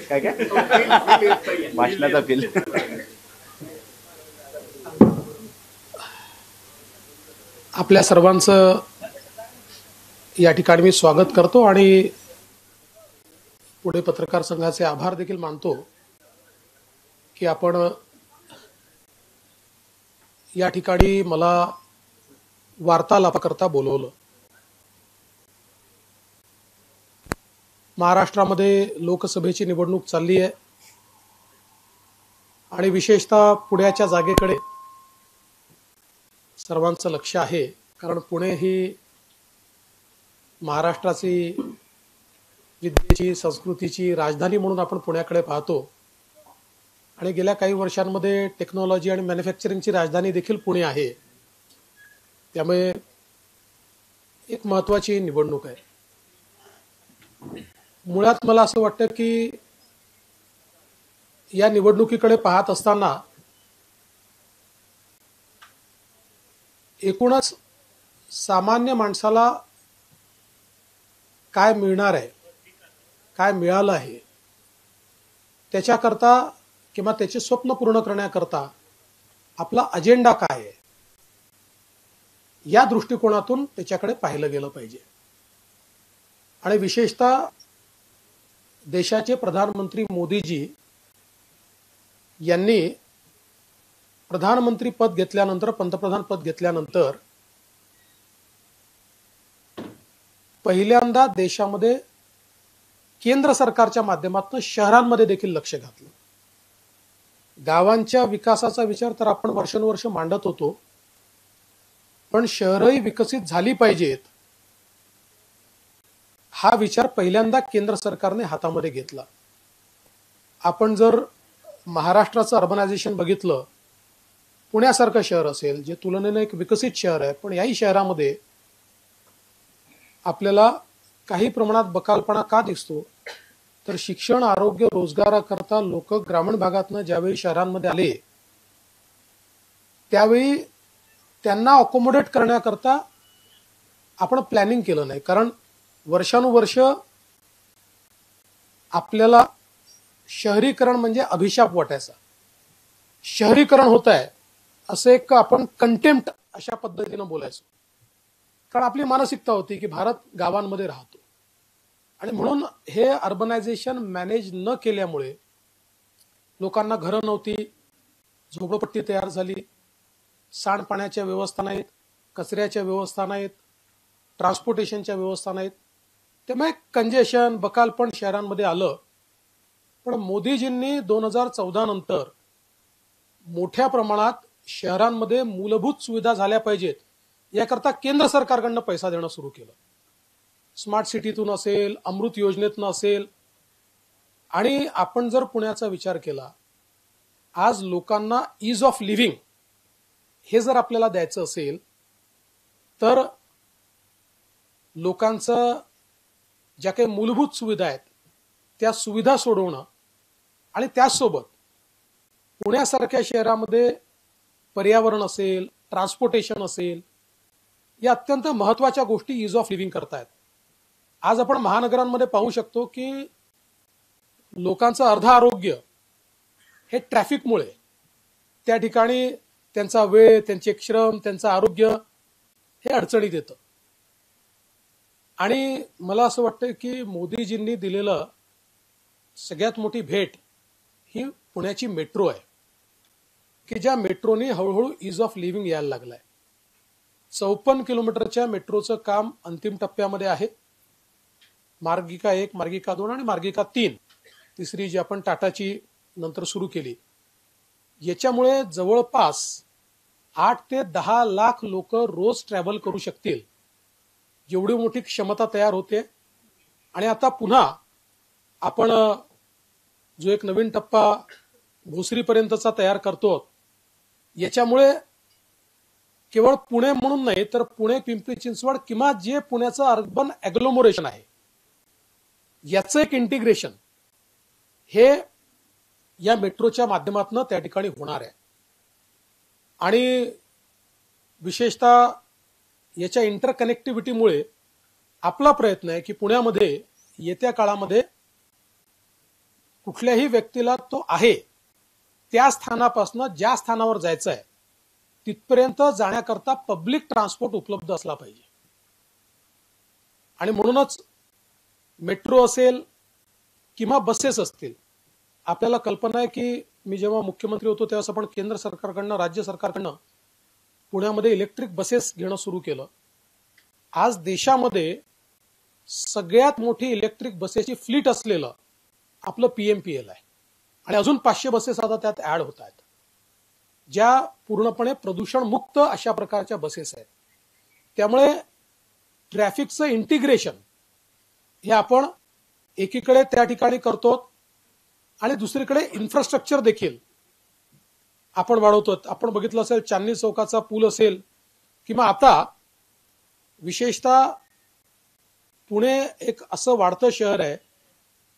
काय काय भाषणाचा फील. आपल्या सर्वांचं या ठिकाणी मी स्वागत करतो आणि पुणे पत्रकार संघाचे आभार देखील मानतो की आपण या ठिकाणी मला वार्तालापाकरता बोलवलं. महाराष्ट्रामध्ये लोकसभेची निवडणूक चालली आहे आणि विशेषतः पुण्याच्या जागेकडे सर्वांचं लक्ष आहे, कारण पुणे ही महाराष्ट्राची विद्येची संस्कृतीची राजधानी म्हणून आपण पुण्याकडे पाहतो आणि गेल्या काही वर्षांमध्ये टेक्नॉलॉजी आणि मॅन्युफॅक्चरिंगची राजधानी देखील पुणे आहे. त्यामुळे एक महत्त्वाची निवडणूक आहे. मुळात मला असं वाटतं की या निवडणुकीकडे पाहत असताना एकूणच सामान्य माणसाला काय मिळणार आहे, काय मिळालं आहे, त्याच्याकरता किंवा त्याचे स्वप्न पूर्ण करण्याकरता आपला अजेंडा काय आहे, या दृष्टिकोनातून त्याच्याकडे पाहिलं गेलं पाहिजे. आणि विशेषतः देशाचे प्रधानमंत्री मोदीजी यांनी प्रधानमंत्री पद घेतल्यानंतर, पंतप्रधान पद घेतल्यानंतर पहिल्यांदा देशामध्ये केंद्र सरकारच्या माध्यमातून शहरांमध्ये देखील लक्ष घातलं. गावांच्या विकासाचा विचार तर आपण वर्षानुवर्ष मांडत होतो, पण शहरही विकसित झाली पाहिजेत हा विचार पहिल्यांदा केंद्र सरकारने हातामध्ये घेतला. आपण जर महाराष्ट्राचं अर्बनायझेशन बघितलं, पुण्यासारखं शहर असेल जे तुलनेने एक विकसित शहर आहे, पण याही शहरामध्ये आपल्याला काही प्रमाणात बकालपणा का दिसतो, तर शिक्षण, आरोग्य, रोजगाराकरता लोक ग्रामीण भागातनं ज्यावेळी शहरांमध्ये आले त्यावेळी त्यांना अकोमोडेट करण्याकरता आपण प्लॅनिंग केलं नाही. कारण वर्षानुवर्ष आपल्याला शहरीकरण म्हणजे अभिशाप वाटायचा. शहरीकरण होत आहे असं एक आपण कंटेम्प्ट अशा पद्धतीनं बोलायचो, कारण आपली मानसिकता होती की भारत गावांमध्ये राहतो. आणि म्हणून हे अर्बनायझेशन मॅनेज न केल्यामुळे लोकांना घरं नव्हती, झोपडपट्टी तयार झाली, सांडपाण्याच्या व्यवस्था नाहीत, कचऱ्याच्या व्यवस्था नाहीत, ट्रान्सपोर्टेशनच्या व्यवस्था नाहीत. त्यामुळे कंजेशन, बकालपण शहरांमध्ये आलं. पण मोदीजींनी 2014 नंतर मोठ्या प्रमाणात शहरांमध्ये मूलभूत सुविधा झाल्या पाहिजेत याकरता केंद्र सरकारकडनं पैसा देणं सुरू केलं. स्मार्ट सिटीतून असेल, अमृत योजनेतून असेल. आणि आपण जर पुण्याचा विचार केला, आज लोकांना ईज ऑफ लिव्हिंग हे जर आपल्याला द्यायचं असेल तर लोकांचं ज्या काही मूलभूत सुविधा आहेत त्या सुविधा सोडवणं आणि त्याचसोबत पुण्यासारख्या शहरामध्ये पर्यावरण असेल, ट्रान्सपोर्टेशन असेल, या अत्यंत महत्वाच्या गोष्टी ईज ऑफ लिव्हिंग करतायत. आज आपण महानगरांमध्ये पाहू शकतो की लोकांचं अर्ध आरोग्य हे ट्रॅफिकमुळे, त्या ठिकाणी त्यांचा वेळ, त्यांचे श्रम, त्यांचं आरोग्य हे अडचणीत येतं. आणि मला असं वाटतं की मोदीजींनी दिलेलं सगळ्यात मोठी भेट ही पुण्याची मेट्रो आहे, की ज्या मेट्रोने हळूहळू ईज ऑफ लिव्हिंग यायला लागलाय. 54 किलोमीटरच्या मेट्रोचं काम अंतिम टप्प्यामध्ये आहे. मार्गिका 1, मार्गिका 2 आणि मार्गिका 3, तिसरी जी आपण टाटाची नंतर सुरू केली, याच्यामुळे जवळपास 8 ते 10 लाख लोक रोज ट्रॅव्हल करू शकतील, एवढी मोठी क्षमता तयार होते. आणि आता पुन्हा आपण जो एक नवीन टप्पा भोसरीपर्यंतचा तयार करतो, याच्यामुळे केवळ पुणे म्हणून नाही तर पुणे, पिंपरी चिंचवड किंवा जे पुण्याचं अर्बन ॲग्लोमोरेशन आहे याचं एक इंटिग्रेशन हे या मेट्रोच्या माध्यमातून त्या ठिकाणी होणार आहे. आणि विशेषतः याच्या इंटरकनेक्टिव्हिटीमुळे आपला प्रयत्न आहे की पुण्यामध्ये येत्या काळामध्ये कुठल्याही व्यक्तीला तो आहे त्या स्थानापासून ज्या स्थानावर जायचं आहे तिथपर्यंत जाण्याकरता पब्लिक ट्रान्सपोर्ट उपलब्ध असला पाहिजे. आणि म्हणूनच मेट्रो असेल किंवा बसेस असतील, आपल्याला कल्पना आहे की मी जेव्हा मुख्यमंत्री होतो तेव्हा आपण केंद्र सरकारकडनं राज्य सरकारकडनं पुण्यामध्ये इलेक्ट्रिक बसेस घेणं सुरू केलं. आज देशामध्ये सगळ्यात मोठी इलेक्ट्रिक बसेसची फ्लीट असलेलं आपलं पीएमपीएल आहे आणि अजून 500 बसेस आता त्यात ऍड होत आहेत, ज्या पूर्णपणे प्रदूषण मुक्त अशा प्रकारच्या बसेस आहेत. त्यामुळे ट्रॅफिकचं इंटिग्रेशन हे आपण एकीकडे त्या ठिकाणी करतो आणि दुसरीकडे इन्फ्रास्ट्रक्चर देखील आपण वाढवतो. आपण बघितलं असेल चांदणी चौकाचा पूल असेल किंवा आता विशेषतः पुणे एक असं वाढतं शहर आहे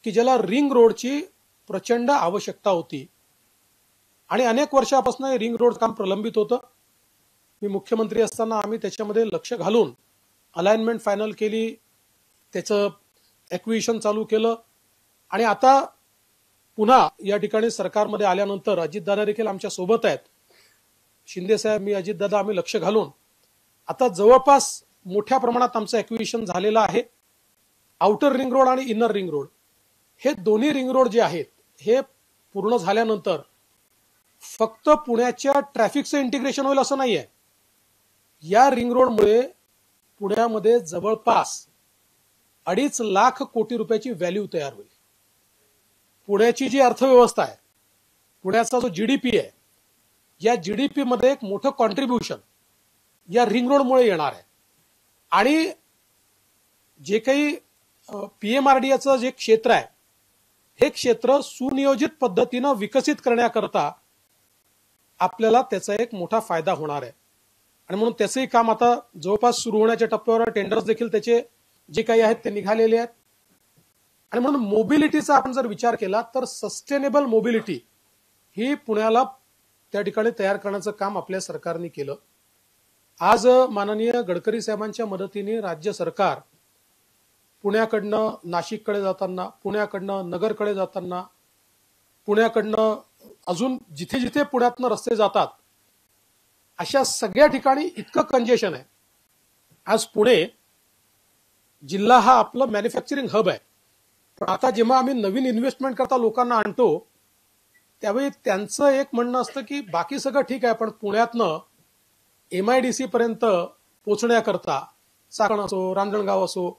की ज्याला रिंग रोडची प्रचंड आवश्यकता होती आणि अनेक वर्षापासून हे रिंग रोड काम प्रलंबित होतं. मी मुख्यमंत्री असताना आम्ही त्याच्यामध्ये लक्ष घालून अलाइनमेंट फायनल केली, त्याचं ॲक्विजिशन चालू केलं आणि आता पुन्हा या ठिकाणी सरकारमध्ये आल्यानंतर अजितदादा देखील आमच्या सोबत आहेत. शिंदे साहेब, मी, अजितदादा आम्ही लक्ष घालून आता जवळपास मोठ्या प्रमाणात आमचं ॲक्विजिशन झालेलं आहे. आउटर रिंग रोड आणि इनर रिंग रोड हे दोन्ही रिंग रोड जे आहेत हे पूर्ण झाल्यानंतर फक्त पुण्याच्या ट्रॅफिकचं इंटिग्रेशन होईल असं नाहीये. या रिंग रोडमुळे पुण्यामध्ये जवळपास 2.5 लाख कोटी रुपयाची व्हॅल्यू तयार होईल. पुण्याची जी अर्थव्यवस्था आहे, पुण्याचा जो जीडीपी आहे, या जीडीपी मध्ये एक मोठं कॉन्ट्रीब्युशन या रिंग रोडमुळे येणार आहे. आणि जे काही पीएमआरडीएचं जे क्षेत्र आहे हे क्षेत्र सुनियोजित पद्धतीनं विकसित करण्याकरता आपल्याला त्याचा एक मोठा फायदा होणार आहे. आणि म्हणून त्याचंही काम आता जवळपास सुरू होण्याच्या टप्प्यावर, टेंडर्स देखील त्याचे जे काही आहेत ते निघालेले आहेत. आणि म्हणून मोबिलिटीचा आपण जर विचार केला तर सस्टेनेबल मोबिलिटी ही पुण्याला त्या ठिकाणी तयार करण्याचं काम आपल्या सरकारने केलं. आज माननीय गडकरी साहेबांच्या मदतीने राज्य सरकार पुण्याकडनं नाशिककडे जाताना, पुण्याकडनं नगरकडे जाताना, पुण्याकडनं अजून जिथे जिथे पुण्यातनं रस्ते जातात अशा सगळ्या ठिकाणी इतकं कंजेशन आहे. आज पुणे जिल्हा हा आपलं मॅन्युफॅक्चरिंग हब आहे. पण आता जेव्हा आम्ही नवीन इन्व्हेस्टमेंट करता लोकांना आणतो त्यावेळी त्यांचं एक म्हणणं असतं की बाकी सगळं ठीक आहे, पण पुण्यातनं MIDC पर्यंत पोहोचण्याकरता चाकण असो, रांजणगाव असो,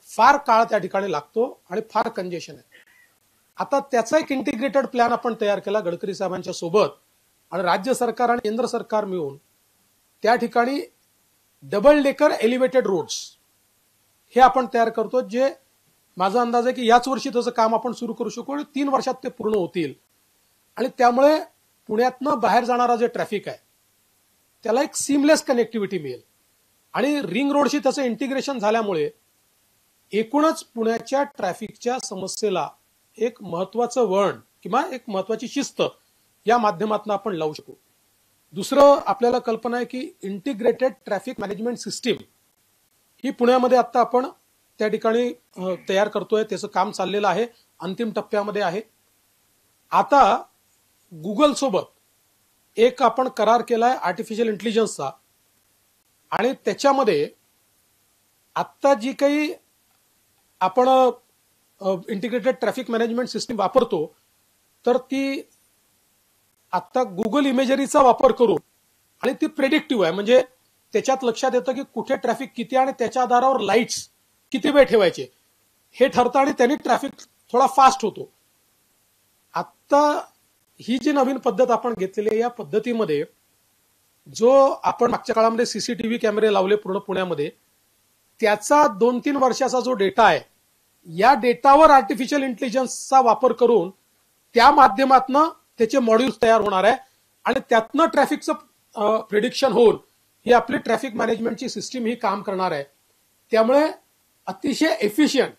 फार काळ त्या ठिकाणी लागतो आणि फार कंजेशन आहे. आता त्याचा एक इंटिग्रेटेड प्लॅन आपण तयार केला गडकरी साहेबांच्या सोबत आणि राज्य सरकार आणि केंद्र सरकार मिळून त्या ठिकाणी डबल डेकर एलिव्हेटेड रोड्स हे आपण तयार करतो, जे माझा अंदाज आहे की याच वर्षी त्याचं काम आपण सुरू करू शकू आणि 3 वर्षात ते पूर्ण होतील. आणि त्यामुळे पुण्यातनं बाहेर जाणारा जे ट्रॅफिक आहे त्याला एक सीमलेस कनेक्टिव्हिटी मिळेल आणि रिंग रोडशी त्याचं इंटिग्रेशन झाल्यामुळे एकूणच पुण्याच्या ट्रॅफिकच्या समस्येला एक महत्वाचं वळण किंवा एक महत्वाची शिस्त या माध्यमातून आपण लावू शकू. दुसरं आपल्याला कल्पना आहे की इंटिग्रेटेड ट्रॅफिक मॅनेजमेंट सिस्टीम ही पुण्यामध्ये आता आपण त्या ठिकाणी तयार करतोय, त्याचं काम चाललेलं आहे, अंतिम टप्प्यामध्ये आहे. आता गुगल सोबत एक आपण करार केलाय आर्टिफिशियल इंटेलिजन्सचा आणि त्याच्यामध्ये आता जी काही आपण इंटिग्रेटेड ट्रॅफिक मॅनेजमेंट सिस्टीम वापरतो तर ती आता गुगल इमेजरीचा वापर करून आणि ती प्रेडिक्टिव्ह आहे, म्हणजे त्याच्यात लक्षात येतं की कुठे ट्रॅफिक किती आणि त्याच्या आधारावर लाईट्स किती वेळ ठेवायचे हे ठरतं आणि त्यांनी ट्रॅफिक थोडा फास्ट होतो. आता ही जी नवीन पद्धत आपण घेतलेली आहे या पद्धतीमध्ये जो आपण मागच्या काळामध्ये सीसीटीव्ही कॅमेरे लावले पूर्ण पुण्यामध्ये त्याचा 2-3 वर्षाचा जो डेटा आहे या डेटावर आर्टिफिशियल इंटेलिजन्सचा वापर करून त्या माध्यमातून त्याचे मॉड्यूल्स तयार होणार आहे आणि त्यातनं ट्रॅफिकचं प्रिडिक्शन होऊन ही आपली ट्रॅफिक मॅनेजमेंटची सिस्टीम ही काम करणार आहे. त्यामुळे अतिशय एफिशियंट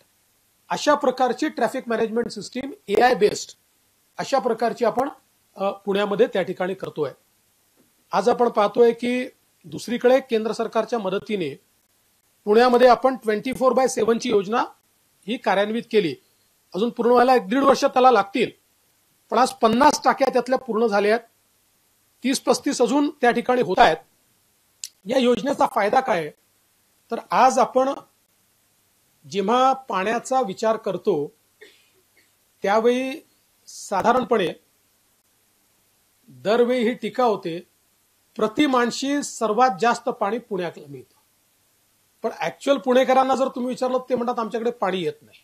अशा प्रकारची traffic management system AI based अशा प्रकारची आपण पुण्यामध्ये त्या ठिकाणी करतोय. आज आपण पाहतोय की दुसरीकडे केंद्र सरकारच्या मदतीने पुण्यामध्ये आपण 24/7 ची योजना ही कार्यान्वित केली. अजून पूर्ण व्हायला 1-1.5 वर्ष त्याला लागतील, पण आज 50 टाक्या त्यातल्या पूर्ण झाल्या आहेत. 30-35 अजून त्या ठिकाणी होत आहेत. या योजनेचा फायदा काय आहे, तर आज आपण जेव्हा पाण्याचा विचार करतो त्यावेळी साधारणपणे दरवेळी ही टीका होते, प्रति माणशी सर्वात जास्त पाणी पुण्याला मिळतं. पण ऍक्च्युअल पुणेकरांना जर तुम्ही विचारलं ते म्हणतात आमच्याकडे पाणी येत नाही.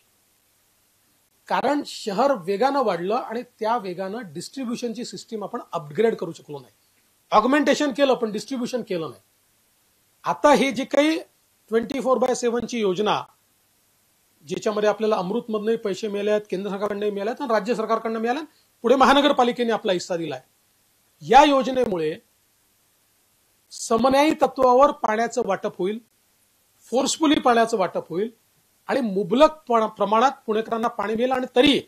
कारण शहर वेगानं वाढलं आणि त्या वेगानं डिस्ट्रीब्युशनची सिस्टीम आपण अपग्रेड करू शकलो नाही. ऑगमेंटेशन केलं पण डिस्ट्रीब्युशन केलं नाही. आता हे जे काही 24/7 ची योजना, ज्याच्यामध्ये आपल्याला अमृतमधनंही पैसे मिळाले आहेत, केंद्र सरकारकडूनही मिळाले आहेत आणि राज्य सरकारकडून मिळाले, पुढे महानगरपालिकेने आपला हिस्सा दिलाय. या योजनेमुळे समन्यायी तत्वावर पाण्याचं वाटप होईल, फोर्सफुली पाण्याचं वाटप होईल आणि मुबलक प्रमाणात पुणेकरांना पाणी मिळेल. आणि तरी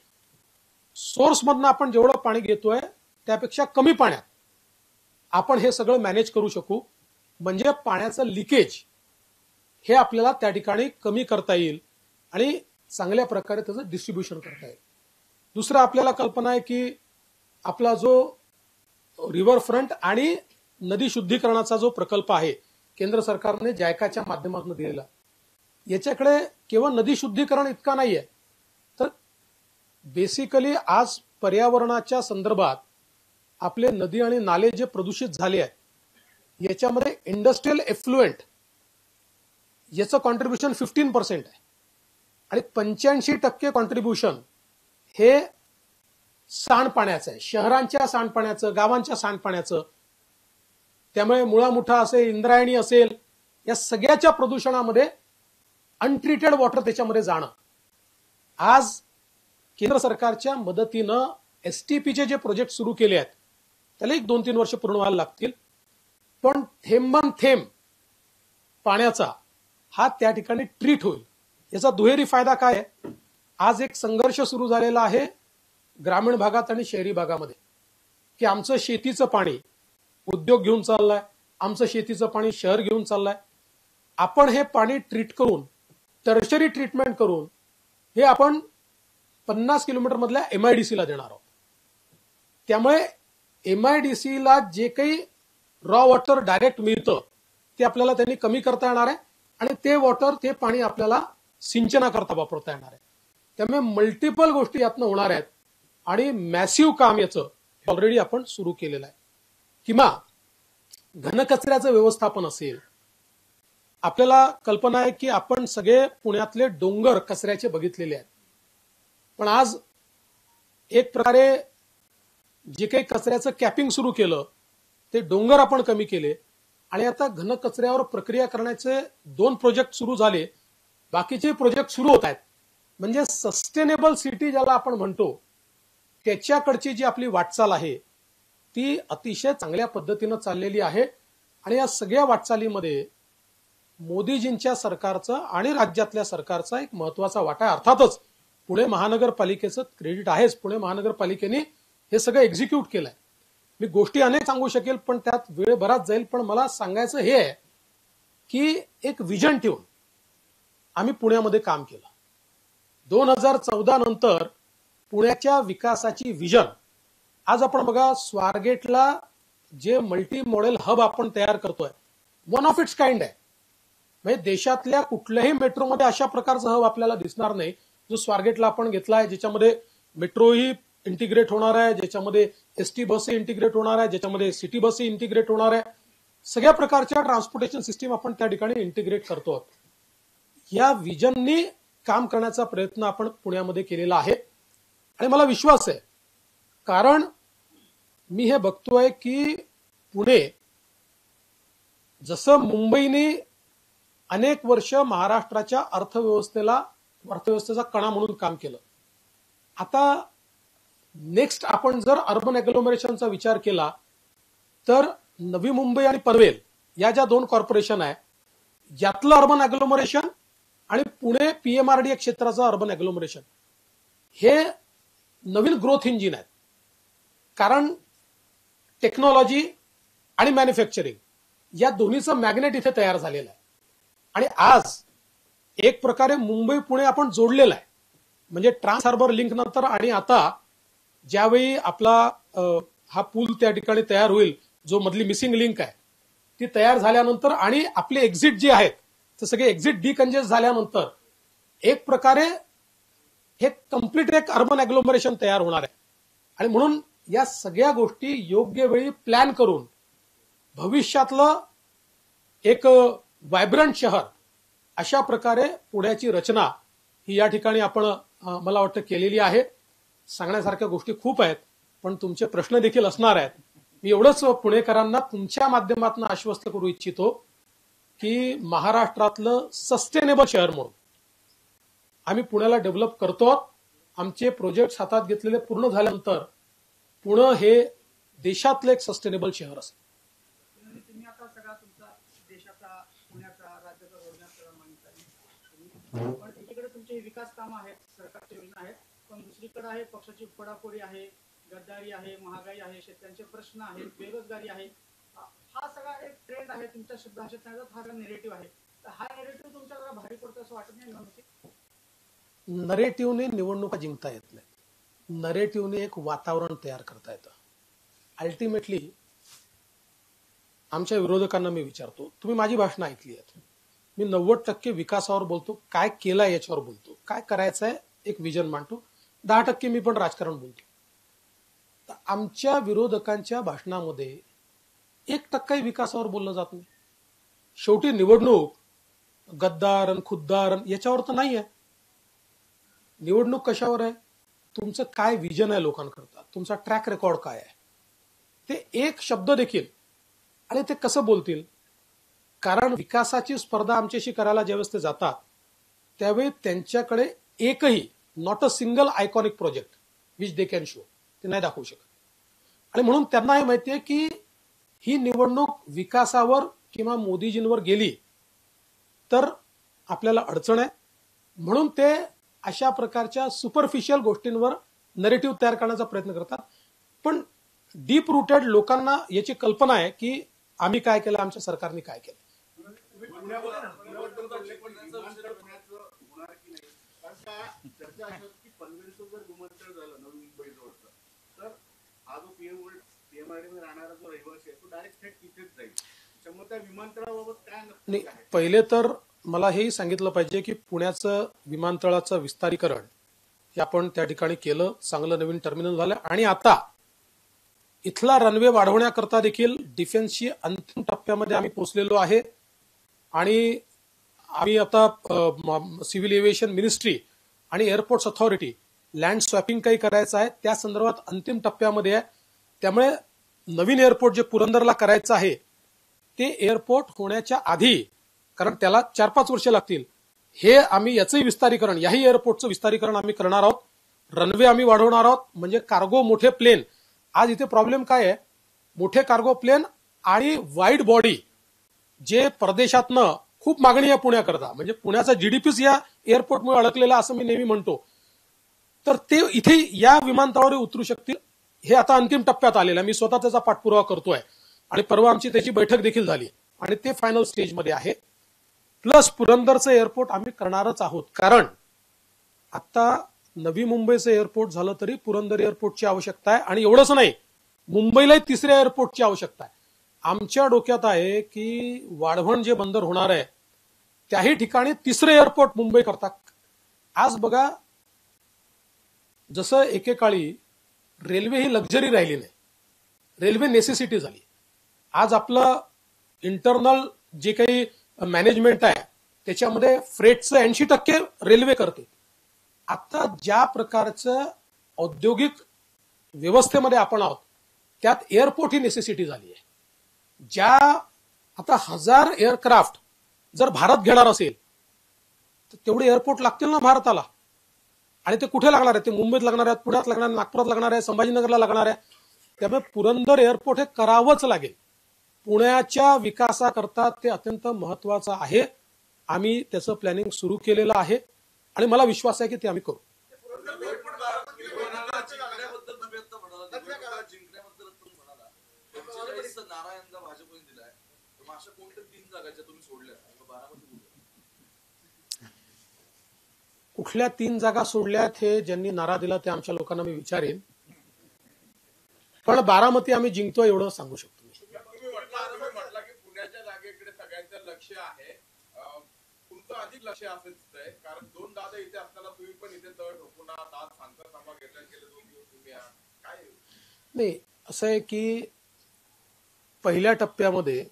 सोर्समधनं आपण जेवढं पाणी घेतोय त्यापेक्षा कमी पाण्यात आपण हे सगळं मॅनेज करू शकू. म्हणजे पाण्याचं लिकेज हे आपल्याला त्या ठिकाणी कमी करता येईल आणि चांगल्या प्रकारे त्याचं डिस्ट्रीब्युशन करता येईल. दुसरं आपल्याला कल्पना आहे की आपला जो रिव्हरफ्रंट आणि नदी शुद्धीकरणाचा जो प्रकल्प आहे केंद्र सरकारने जायकाच्या माध्यमातून दिलेला, याच्याकडे केवळ नदी शुद्धीकरण इतका नाहीये, तर बेसिकली आज पर्यावरणाच्या संदर्भात आपले नदी आणि नाले जे प्रदूषित झाले आहेत याच्यामध्ये इंडस्ट्रियल एफ्लुएंट याचं कॉन्ट्रीब्युशन 15% आहे आणि 85% कॉन्ट्रीब्युशन हे सांडपाण्याचं आहे, शहरांच्या सांडपाण्याचं, गावांच्या सांडपाण्याचं. त्यामुळे मुळामुठा असेल, इंद्रायणी असेल, या सगळ्याच्या प्रदूषणामध्ये अनट्रीटेड वॉटर त्याच्यामध्ये जाणं. आज केंद्र सरकारच्या मदतीनं एसटीपीचे जे प्रोजेक्ट सुरू केले आहेत त्याला 1-2-3 वर्ष पूर्ण व्हायला लागतील, पण थेंबन थेंब पाण्याचा हा त्या ठिकाणी ट्रीट होईल. याचा दुहेरी फायदा काय आहे, आज एक संघर्ष सुरू झालेला आहे ग्रामीण भागात आणि शहरी भागामध्ये की आमचं शेतीचं पाणी उद्योग घेऊन चाललाय, आमचं शेतीचं पाणी शहर घेऊन चाललाय. आपण हे पाणी ट्रीट करून, टर्शरी ट्रीटमेंट करून हे आपण 50 किलोमीटर मधल्या MIDC ला देणार आहोत. त्यामुळे MIDC ला जे काही रॉ वॉटर डायरेक्ट मिळतं ते आपल्याला त्यांनी कमी करता येणार आहे आणि ते वॉटर, ते पाणी आपल्याला सिंचनाकरता वापरता येणार आहे. त्यामुळे मल्टिपल गोष्टी यातनं होणार आहेत आणि मॅसिव्ह काम याचं ऑलरेडी आपण सुरू केलेलं आहे. किंवा घनकचऱ्याचं व्यवस्थापन असेल, आपल्याला कल्पना आहे की आपण सगळे पुण्यातले डोंगर कचऱ्याचे बघितलेले आहेत, पण आज एक प्रकारे जे काही कचऱ्याचं कॅपिंग सुरू केलं ते डोंगर आपण कमी केले आणि आता घनकचऱ्यावर प्रक्रिया करण्याचे 2 प्रोजेक्ट सुरू झाले, बाकीचे प्रोजेक्ट सुरू होत आहेत. म्हणजे सस्टेनेबल सिटी ज्याला आपण म्हणतो त्याच्याकडची जी आपली वाटचाल आहे ती अतिशय चांगल्या पद्धतीनं चाललेली आहे. आणि या सगळ्या वाटचालीमध्ये मोदीजींच्या सरकारचं आणि राज्यातल्या सरकारचा एक महत्वाचा वाटा आहे. अर्थातच पुणे महानगरपालिकेचं क्रेडिट आहेच, पुणे महानगरपालिकेने हे सगळं एक्झिक्यूट केलंय. मी गोष्टी अनेक सांगू शकेल पण त्यात वेळ बराच जाईल, पण मला सांगायचं हे आहे की एक विजन ठेवून आम्ही पुण्यामध्ये काम केलं. 2014 नंतर पुण्याच्या विकासाची विजन, आज आपण बघा स्वारगेटला जे मल्टी मॉडेल हब आपण तयार करतोय, वन ऑफ इट्स काइंड आहे. म्हणजे देशातल्या कुठल्याही मेट्रोमध्ये अशा प्रकारचा हब आपल्याला दिसणार नाही जो स्वारगेटला आपण घेतलाय, ज्याच्यामध्ये मेट्रोही इंटिग्रेट होणार आहे, ज्याच्यामध्ये एसटी बसही इंटिग्रेट होणार आहे, ज्याच्यामध्ये सिटी बसही इंटिग्रेट होणार आहे. सगळ्या प्रकारच्या ट्रान्सपोर्टेशन सिस्टीम आपण त्या ठिकाणी इंटिग्रेट करतो. या विजननी काम करण्याचा प्रयत्न आपण पुण्यामध्ये केलेला आहे आणि मला विश्वास आहे, कारण मी हे बघतोय की पुणे जसं मुंबईने अनेक वर्ष महाराष्ट्राच्या अर्थव्यवस्थेचा कणा म्हणून काम केलं, आता नेक्स्ट आपण जर अर्बन ॲग्लोमरेशनचा विचार केला तर नवी मुंबई आणि पनवेल या ज्या 2 कॉर्पोरेशन आहे यातलं अर्बन ॲग्लोमरेशन आणि पुणे PMRDA क्षेत्राचं अर्बन ॲग्लोमरेशन हे नवीन ग्रोथ इंजिन आहेत. कारण टेक्नॉलॉजी आणि मॅन्युफॅक्चरिंग या दोन्हीचं मॅग्नेट इथे तयार झालेलं आहे आणि आज एक प्रकारे मुंबई पुणे आपण जोडलेलं आहे. म्हणजे ट्रान्स हार्बर लिंक नंतर आणि आता ज्यावेळी आपला हा पूल त्या ठिकाणी तयार होईल, जो मधली मिसिंग लिंक आहे ती तयार झाल्यानंतर आणि आपले एक्झिट जे आहेत ते सगळे एक्झिट डिकंजेस्ट झाल्यानंतर एक प्रकारे हे कम्प्लीट एक अर्बन अॅग्लोमरेशन तयार होणार आहे. आणि म्हणून या सगळ्या गोष्टी योग्य वेळी प्लॅन करून भविष्यातलं एक व्हायब्रंट शहर अशा प्रकारे पुण्याची रचना ही या ठिकाणी आपण मला वाटतं केलेली आहे. सांगण्यासारख्या गोष्टी खूप आहेत, पण तुमचे प्रश्न देखील असणार आहेत. मी एवढंच पुणेकरांना तुमच्या माध्यमातून आश्वस्त करू इच्छितो की महाराष्ट्रातलं सस्टेनेबल शहर म्हणून आम्ही पुण्याला डेव्हलप करतो. आमचे प्रोजेक्ट हातात घेतलेले पूर्ण झाल्यानंतर पुणे हे देशातलं एक सस्टेनेबल शहर असेल. तुम्ही आता सगळा तुमचा देशाचा, पुण्याचा, राज्याचा रोडमॅप सगळा मागितला, पण एकीकडे तुमचे विकास कामं आहेत, सरकारच्या योजना आहेत, पण दुसरीकडे आहे पक्षाची फोडाफोडी आहे, गद्दारी आहे, महागाई आहे, शेतकऱ्यांचे प्रश्न आहेत, बेरोजगारी आहे. हा सगळा एक ट्रेंड आहे तुमच्या भाषेत सांगतात, हा नेरेटिव्ह आहे. तर हा नेरेटिव्ह तुमच्या जरा भारी पडतो असं वाटत नाही निवडणुकीत? नरेटिव्हने निवडणुका जिंकता येत नाही. नरेटिव्हने एक वातावरण तयार करता येतं. अल्टिमेटली आमच्या विरोधकांना मी विचारतो, तुम्ही माझी भाषणं ऐकली आहेत, मी 90% विकासावर बोलतो, काय केलं याच्यावर बोलतो, काय करायचं आहे एक विजन मांडतो. 10% मी पण राजकारण बोलतो. तर आमच्या विरोधकांच्या भाषणामध्ये 1% विकासावर बोललं जात नाही. शेवटी निवडणूक गद्दार खुद्दार याच्यावर तर नाही आहे. निवडणूक कशावर आहे? तुमचं काय विजन आहे लोकांकरता, तुमचा ट्रॅक रेकॉर्ड काय आहे, ते एक शब्द देखील, आणि ते कसं बोलतील. कारण विकासाची स्पर्धा आमच्याशी करायला ज्यावेळेस ते जातात त्यावेळी त्यांच्याकडे एकही not a single iconic project which they can show ते नाही दाखवू शकत. आणि म्हणून त्यांना हे माहिती आहे की ही निवडणूक विकासावर किंवा मोदीजींवर गेली तर आपल्याला अडचण आहे. म्हणून ते अशा प्रकारच्या सुपरफिशियल गोष्टींवर नरेटिव्ह तयार करण्याचा प्रयत्न करतात. पण डीप रूटेड लोकांना याची कल्पना आहे की आम्ही काय केलं, आमच्या सरकारने काय केलं. चर्चा अशी की पनवेलचं जर विमानतळ झालं नवी मुंबईजवळचं, तर हा जो पीएमआरडी मध्ये राहणारा जो रहिवासी आहे तो डायरेक्ट थेट तिथेच जाईल. त्यामुळे त्या विमानतळाबाबत काय नक्की आहे? पहिले तर मला हेही सांगितलं पाहिजे की पुण्याचं विमानतळाचं विस्तारीकरण हे आपण त्या ठिकाणी केलं, चांगलं नवीन टर्मिनल झालं. आणि आता इथला रनवे वाढवण्याकरता देखील डिफेन्सची अंतिम टप्प्यामध्ये आम्ही पोहोचलेलो आहे. आणि आम्ही आता सिव्हिल एव्हिएशन मिनिस्ट्री आणि एअरपोर्ट्स अथॉरिटी लँड स्वॅपिंग काही करायचं आहे, त्या संदर्भात अंतिम टप्प्यामध्ये आहे. त्यामुळे नवीन एअरपोर्ट जे पुरंदरला करायचं आहे ते एअरपोर्ट होण्याच्या आधी, कारण त्याला 4-5 वर्ष लागतील, हे आम्ही याचंही विस्तारीकरण, याही एअरपोर्टचं विस्तारीकरण आम्ही करणार आहोत. रनवे आम्ही वाढवणार आहोत. म्हणजे कार्गो मोठे प्लेन, आज इथे प्रॉब्लेम काय आहे, मोठे कार्गो प्लेन आणि वाईड बॉडी जे परदेशातनं खूप मागणी आहे पुण्याकरता, म्हणजे पुण्याचा जीडीपीच या एअरपोर्टमुळे अडकलेला असं मी नेहमी म्हणतो, तर ते इथे या विमानतळावर उतरू शकतील. हे आता अंतिम टप्प्यात आलेलं आहे. मी स्वतः त्याचा पाठपुरावा करतोय आणि परवा आमची त्याची बैठक देखील झाली आणि ते फायनल स्टेजमध्ये आहे. प्लस पुरंदरचं एअरपोर्ट आम्ही करणारच आहोत. कारण आता नवी मुंबईचं एअरपोर्ट झालं तरी पुरंदर एअरपोर्टची आवश्यकता आहे. आणि एवढंच नाही, मुंबईलाही तिसऱ्या एअरपोर्टची आवश्यकता आहे. आमच्या डोक्यात आहे की वाढवण जे बंदर होणार आहे त्याही ठिकाणी तिसरे एअरपोर्ट मुंबई करता. आज बघा, जसं एकेकाळी रेल्वे ही लक्झरी राहिली नाही, रेल्वे नेसेसिटी झाली. आज आपलं इंटरनल जे काही मॅनेजमेंट आहे त्याच्यामध्ये फ्रेटचं 80% रेल्वे करते. आता ज्या प्रकारचं औद्योगिक व्यवस्थेमध्ये आपण आहोत त्यात एअरपोर्ट ही नेसेसिटी झाली आहे. ज्या आता 1000 एअरक्राफ्ट जर भारत घेणार असेल तर तेवढे एअरपोर्ट लागतील ना भारताला. आणि ते कुठे लागणार आहे? ते मुंबईत लागणार आहेत, पुण्यात लागणार आहे, नागपुरात लागणार आहे, संभाजीनगरला लागणार आहे. त्यामुळे पुरंदर एअरपोर्ट हे करावंच लागेल. पुण्याच्या विकासाकरता ते अत्यंत महत्वाचं आहे. आम्ही त्याचं प्लॅनिंग सुरू केलेलं आहे आणि मला विश्वास आहे की ते आम्ही करू. कुठल्या 3 जागा सोडल्यात हे ज्यांनी नारा दिला ते आमच्या लोकांना मी विचारेन, पण बारामती आम्ही जिंकतो एवढं सांगू शकतो. तुम्ही म्हटलं की पुण्याच्या जागेकडे सगळ्यांचं लक्ष आहे, तुमचं अधिक लक्ष असं दिसतंय, कारण 2 दादा इथे असताना तुम्ही पण इथे तळ ठोकून आहात, आज सांगता सभा घेतल्या गेले 2 दिवस तुम्ही आहात, काय नाही, असं आहे की पहिल्या टप्प्यामध्ये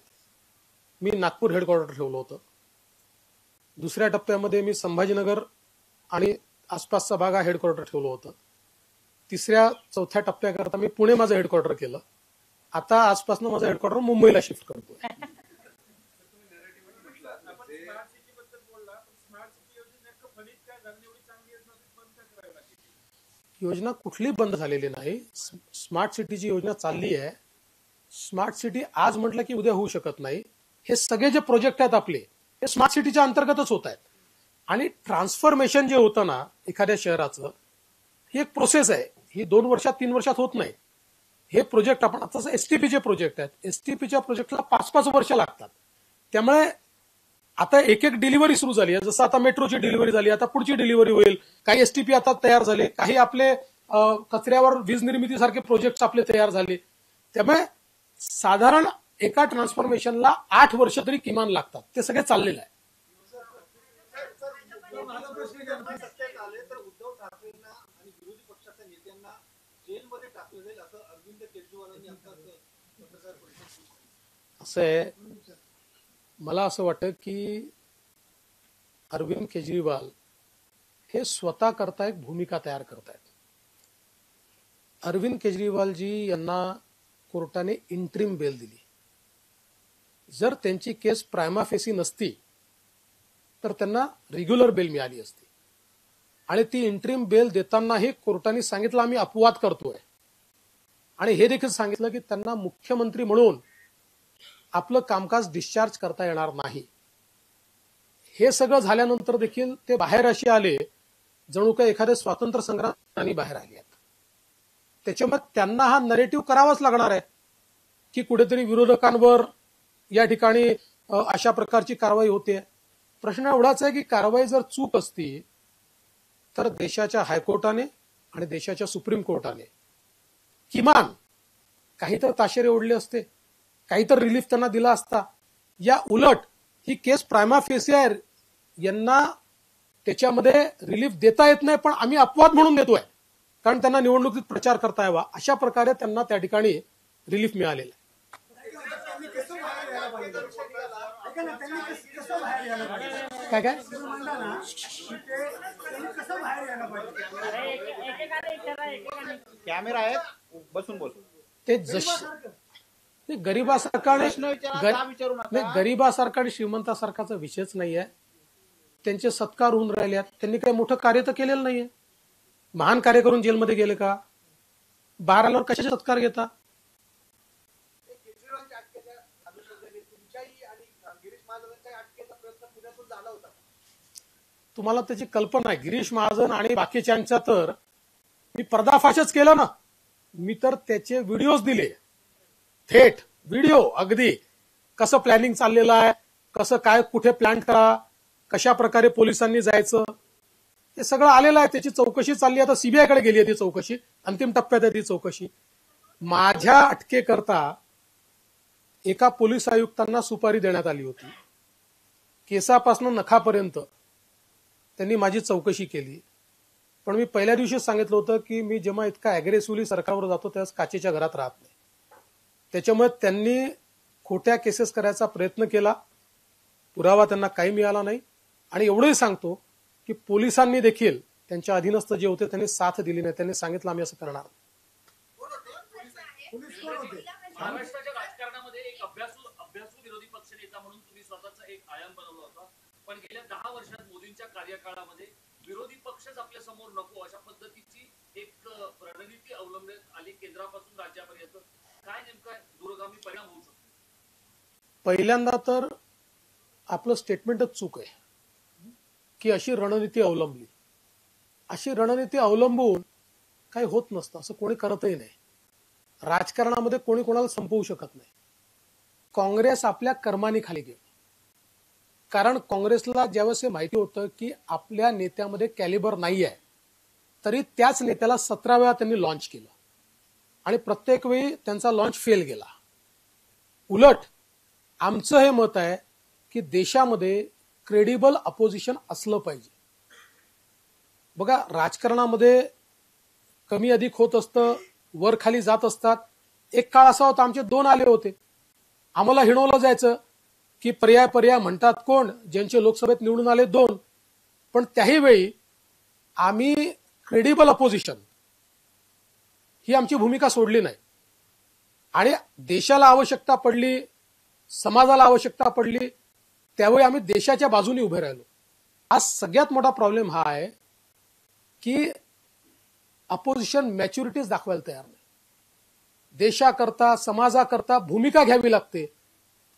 मी नागपूर हेडक्वार्टर ठेवलं होतं, दुसऱ्या टप्प्यामध्ये मी संभाजीनगर आणि आसपासचा भाग हा हेडक्वार्टर ठेवलं होतं, तिसऱ्या चौथ्या टप्प्याकरता मी पुणे माझं हेडक्वार्टर केलं, आता आजपासून माझं हेडक्वार्टर मुंबईला शिफ्ट करतोय. योजना कुठली बंद झालेली नाही. स्मार्ट सिटीची योजना चालली आहे. स्मार्ट सिटी आज म्हटलं की उद्या होऊ शकत नाही. हे सगळे जे प्रोजेक्ट आहेत आपले हे स्मार्ट सिटीच्या अंतर्गतच होत आहेत. आणि ट्रान्सफॉर्मेशन जे होतं ना एखाद्या शहराचं, ही एक प्रोसेस आहे. ही 2 वर्षात 3 वर्षात होत नाही. हे प्रोजेक्ट आपण आता एसटीपीचे प्रोजेक्ट आहेत, एसटीपीच्या प्रोजेक्टला 5-5 वर्ष लागतात. त्यामुळे आता एक डिलिव्हरी सुरू झाली आहे. जसं आता मेट्रोची डिलिव्हरी झाली, आता पुढची डिलिव्हरी होईल. काही एसटीपी आता तयार झाले, काही आपले कचऱ्यावर वीज निर्मितीसारखे प्रोजेक्ट आपले तयार झाले. त्यामुळे साधारण एका ट्रान्सफॉर्मेशनला 8 वर्ष तरी किमान लागतात. ते सगळे चाललेलं आहे. सत्तेत आले तर उद्धव ठाकरेंना आणि विरोधी पक्षाच्या नेत्यांना जेलमध्ये टाकलं जाईल असं अरविंद केजरीवालांनी आताच पत्रकार परिषदेत. असं आहे, मला असं वाटतं की अरविंद केजरीवाल हे स्वतः करता एक भूमिका तयार करतायत. अरविंद केजरीवालजी यांना कोर्टाने इंट्रीम बेल दिली. जर त्यांची केस प्रायमा फेसी नसती तर त्यांना रेग्युलर बेल मिळाली असती. आणि ती इंट्रीम बेल देतानाही कोर्टाने सांगितलं आम्ही अपवाद करतोय. आणि हे देखील सांगितलं की त्यांना मुख्यमंत्री म्हणून आपलं कामकाज डिस्चार्ज करता येणार नाही. हे सगळं झाल्यानंतर देखील ते बाहेर असे आले जणू काही एखाद्या स्वातंत्र्य संग्रामाने बाहेर आले आहेत. त्याच्यामुळे त्यांना हा नरेटिव्ह करावाच लागणार आहे की कुठेतरी विरोधकांवर या ठिकाणी अशा प्रकारची कारवाई होते. प्रश्न एवढाच आहे की कारवाई जर चूक असती तर देशाच्या हायकोर्टाने आणि देशाच्या सुप्रीम कोर्टाने किमान काहीतरी ताशेरे ओढले असते, काहीतरी रिलीफ त्यांना दिला असता. या उलट ही केस प्रायमा फेसी आहे, यांना त्याच्यामध्ये रिलीफ देता येत नाही, पण आम्ही अपवाद म्हणून देतोय कारण त्यांना निवडणुकीत प्रचार करता यावा. अशा प्रकारे त्यांना त्या ठिकाणी रिलीफ मिळालेलं आहे. काय काय कॅमेरा आहेत, बसून बोल. ते जसे गरीबासारखा आणि श्रीमंतासारखाचा विषयच नाही आहे. त्यांचे सत्कार होऊन राहिले आहेत. त्यांनी काही मोठं कार्य तर केलेलं नाहीये. महान कार्य करून जेलमध्ये गेले का? बाहेर आल्यावर कशाचे सत्कार घेता? तुम्हाला त्याची कल्पना आहे. गिरीश महाजन आणि बाकीच्यांच्या तर मी पर्दाफाशच केलं ना. मी तर त्याचे व्हिडिओज दिले, थेट व्हिडिओ, अगदी कसं प्लॅनिंग चाललेलं आहे, कसं काय कुठे प्लॅन करा, कशा प्रकारे पोलिसांनी जायचं, हे सगळं आलेलं आहे. त्याची चौकशी चालली आहे. आता सीबीआयकडे गेली आहे ती चौकशी, अंतिम टप्प्यात आहे ती चौकशी. माझ्या अटकेकरता एका पोलीस आयुक्तांना सुपारी देण्यात आली होती. केसापासून नखापर्यंत त्यांनी माझी चौकशी केली. पण मी पहिल्या दिवशीच सांगितलं होतं की मी जेव्हा इतका अग्रेसिव्हली सरकारवर जातो त्यावेळेस काचेच्या घरात राहत नाही. त्याच्यामुळे त्यांनी खोट्या केसेस करायचा प्रयत्न केला. पुरावा त्यांना काही मिळाला नाही. आणि एवढंही सांगतो की पोलिसांनी देखील त्यांच्या अधीनस्थ जे होते त्यांनी साथ दिली नाही. त्यांनी सांगितलं आम्ही असं करणार. महाराष्ट्राच्या राजकारणामध्ये एक अभ्यासू विरोधी पक्षनेता म्हणून तुम्ही स्वतःचा एक आयाम बनवला होता. पण गेल्या 10 वर्षात मोदींच्या कार्यकाळामध्ये विरोधी पक्षच आपल्या समोर नको अशा पद्धतीची एक रणनीती अवलंबण्यात आली केंद्रापासून राज्यापर्यंत. काय नेमका दूरगामी परिणाम होऊ शकतो? पहिल्यांदा तर आपलं स्टेटमेंटच चूक आहे की अशी रणनीती अवलंबली. अशी रणनीती अवलंबून काही होत नसतं. असं कोणी करतही नाही. राजकारणामध्ये कोणी कोणाला संपवू शकत नाही. काँग्रेस आपल्या कर्माने खाली गेली. कारण काँग्रेसला ज्यावेळेस हे माहिती होतं की आपल्या नेत्यामध्ये कॅलिबर नाही आहे, तरी त्याच नेत्याला 17 वेळा त्यांनी लॉन्च केलं आणि प्रत्येक वेळी त्यांचा लॉन्च फेल गेला. उलट आमचं हे मत आहे की देशामध्ये क्रेडिबल अपोजिशन असलं पाहिजे. बघा, राजकारणामध्ये कमी अधिक होत असतं, वर खाली जात असतात. एक काळ असा होता, आमचे 2 आले होते, आम्हाला हिणवलं जायचं की पर्याय म्हणतात कोण, ज्यांचे लोकसभेत निवडून आले 2. पण त्याही वेळी आम्ही क्रेडिबल अपोजिशन ही आमची भूमिका सोडली नाही आणि देशाला आवश्यकता पडली, समाजाला आवश्यकता पडली, त्यावेळी आम्ही देशाच्या बाजूने उभे राहिलो. आज सगळ्यात मोठा प्रॉब्लेम हा आहे की अपोजिशन मॅच्युरिटीज दाखवायला तयार नाही. देशाकरता, समाजाकरता भूमिका घ्यावी लागते,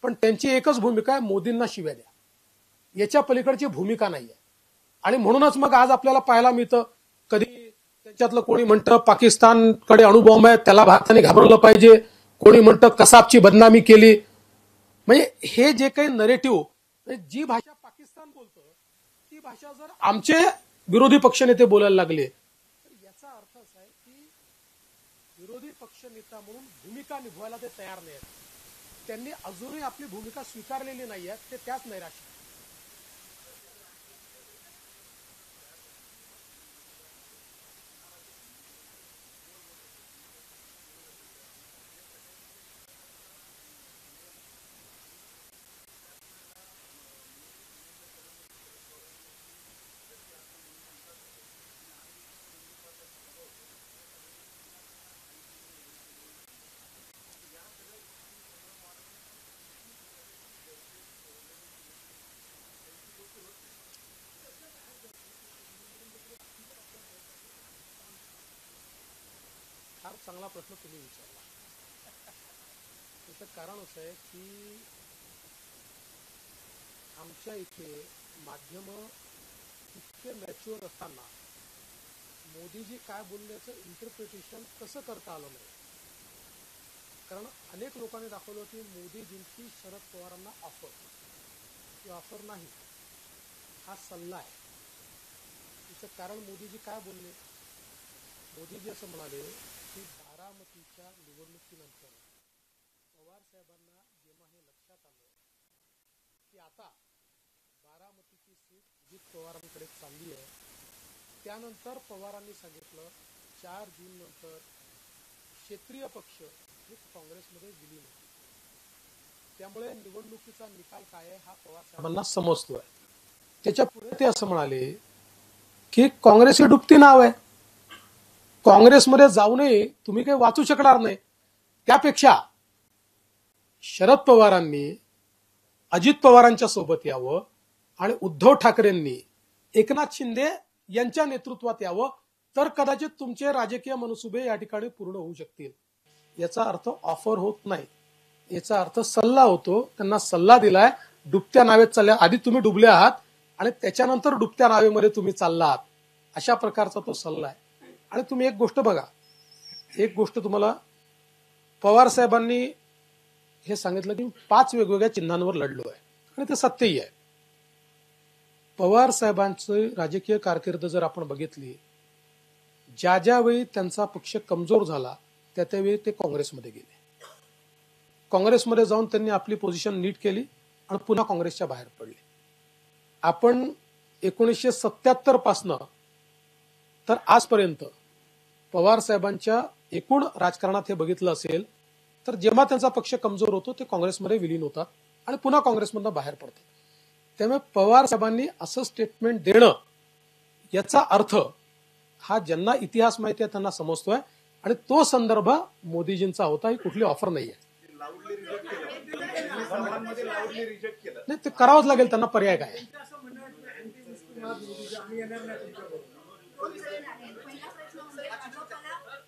पण त्यांची एकच भूमिका आहे, मोदींना शिव्या द्या. याच्या पलीकडची भूमिका नाही आहे. आणि म्हणूनच मग आज आपल्याला पाहायला मिळतं, कधी त्यांच्यातलं कोणी म्हणतं पाकिस्तानकडे अणुबॉम्ब आहे, त्याला भारताने घाबरलं पाहिजे, कोणी म्हणतं कसाबची बदनामी केली. म्हणजे हे जे काही नरेटिव्ह, जी भाषा पाकिस्तान बोलतं ती भाषा जर आमचे विरोधी पक्षनेते बोलायला लागले, तर याचा अर्थ असा आहे की विरोधी पक्षनेता म्हणून भूमिका निभवायला ते तयार नाहीत. त्यांनी अजूनही आपली भूमिका स्वीकारलेली नाही आहे, ते त्याच नैराश्य. फार चांगला प्रश्न तुम्ही विचारला. त्याचं कारण असं आहे की आमच्या इथे माध्यम इतके मॅच्युअर असताना मोदीजी काय बोलण्याचं इंटरप्रिटेशन कसं करता आलं नाही. कारण अनेक लोकांनी दाखवलं की मोदीजींची शरद पवारांना ऑफर नाही, हा सल्ला आहे. त्याचं कारण मोदीजी काय बोलले, मोदीजी असं म्हणाले की बारामतीच्या निवडणुकीनंतर पवार साहेबांना जेव्हा हे लक्षात आलं की आता बारामतीची सीट अजित पवारांकडे चालली आहे, त्यानंतर पवारांनी सांगितलं 4 जून नंतर क्षेत्रीय पक्ष हे काँग्रेसमध्ये विलीन होते. त्यामुळे निवडणुकीचा निकाल काय आहे हा पवार साहेबांना समजतोय. त्याच्या पुढे ते असं म्हणाले की काँग्रेस हे डुबती नाव आहे, काँग्रेसमध्ये जाऊनही तुम्ही काही वाचू शकणार नाही. त्यापेक्षा शरद पवारांनी अजित पवारांच्या सोबत यावं आणि उद्धव ठाकरेंनी एकनाथ शिंदे यांच्या नेतृत्वात यावं, तर कदाचित तुमचे राजकीय मनसुबे या ठिकाणी पूर्ण होऊ शकतील. याचा अर्थ ऑफर होत नाही, याचा अर्थ सल्ला होतो. त्यांना सल्ला दिलाय, डुबत्या नावेत चालल्या, आधी तुम्ही डुबले आहात आणि त्याच्यानंतर डुबत्या नावेमध्ये तुम्ही चालला आहात, अशा प्रकारचा तो सल्ला आहे. आणि तुम्ही एक गोष्ट बघा, एक गोष्ट तुम्हाला, पवार साहेबांनी हे सांगितलं की 5 वेगवेगळ्या चिन्हांवर लढलो आहे आणि ते सत्यही आहे. पवार साहेबांचं राजकीय कारकीर्द जर आपण बघितली, ज्या ज्यावेळी त्यांचा पक्ष कमजोर झाला त्या त्यावेळी ते काँग्रेसमध्ये गेले. काँग्रेसमध्ये जाऊन त्यांनी आपली पोझिशन नीट केली आणि पुन्हा काँग्रेसच्या बाहेर पडले. आपण 1977 पासनं तर आजपर्यंत पवार साहेबांच्या एकूण राजकारणात हे बघितलं असेल तर जेव्हा त्यांचा पक्ष कमजोर होतो ते काँग्रेसमध्ये विलीन होतात आणि पुन्हा काँग्रेसमधून बाहेर पडतात. त्यामुळे पवार साहेबांनी असं स्टेटमेंट देणं, याचा अर्थ हा ज्यांना इतिहास माहिती आहे त्यांना समजतोय आणि तो संदर्भ मोदीजींचा होता, ही कुठली ऑफर नाही आहे. नाही, ते करावंच लागेल, त्यांना पर्याय काय.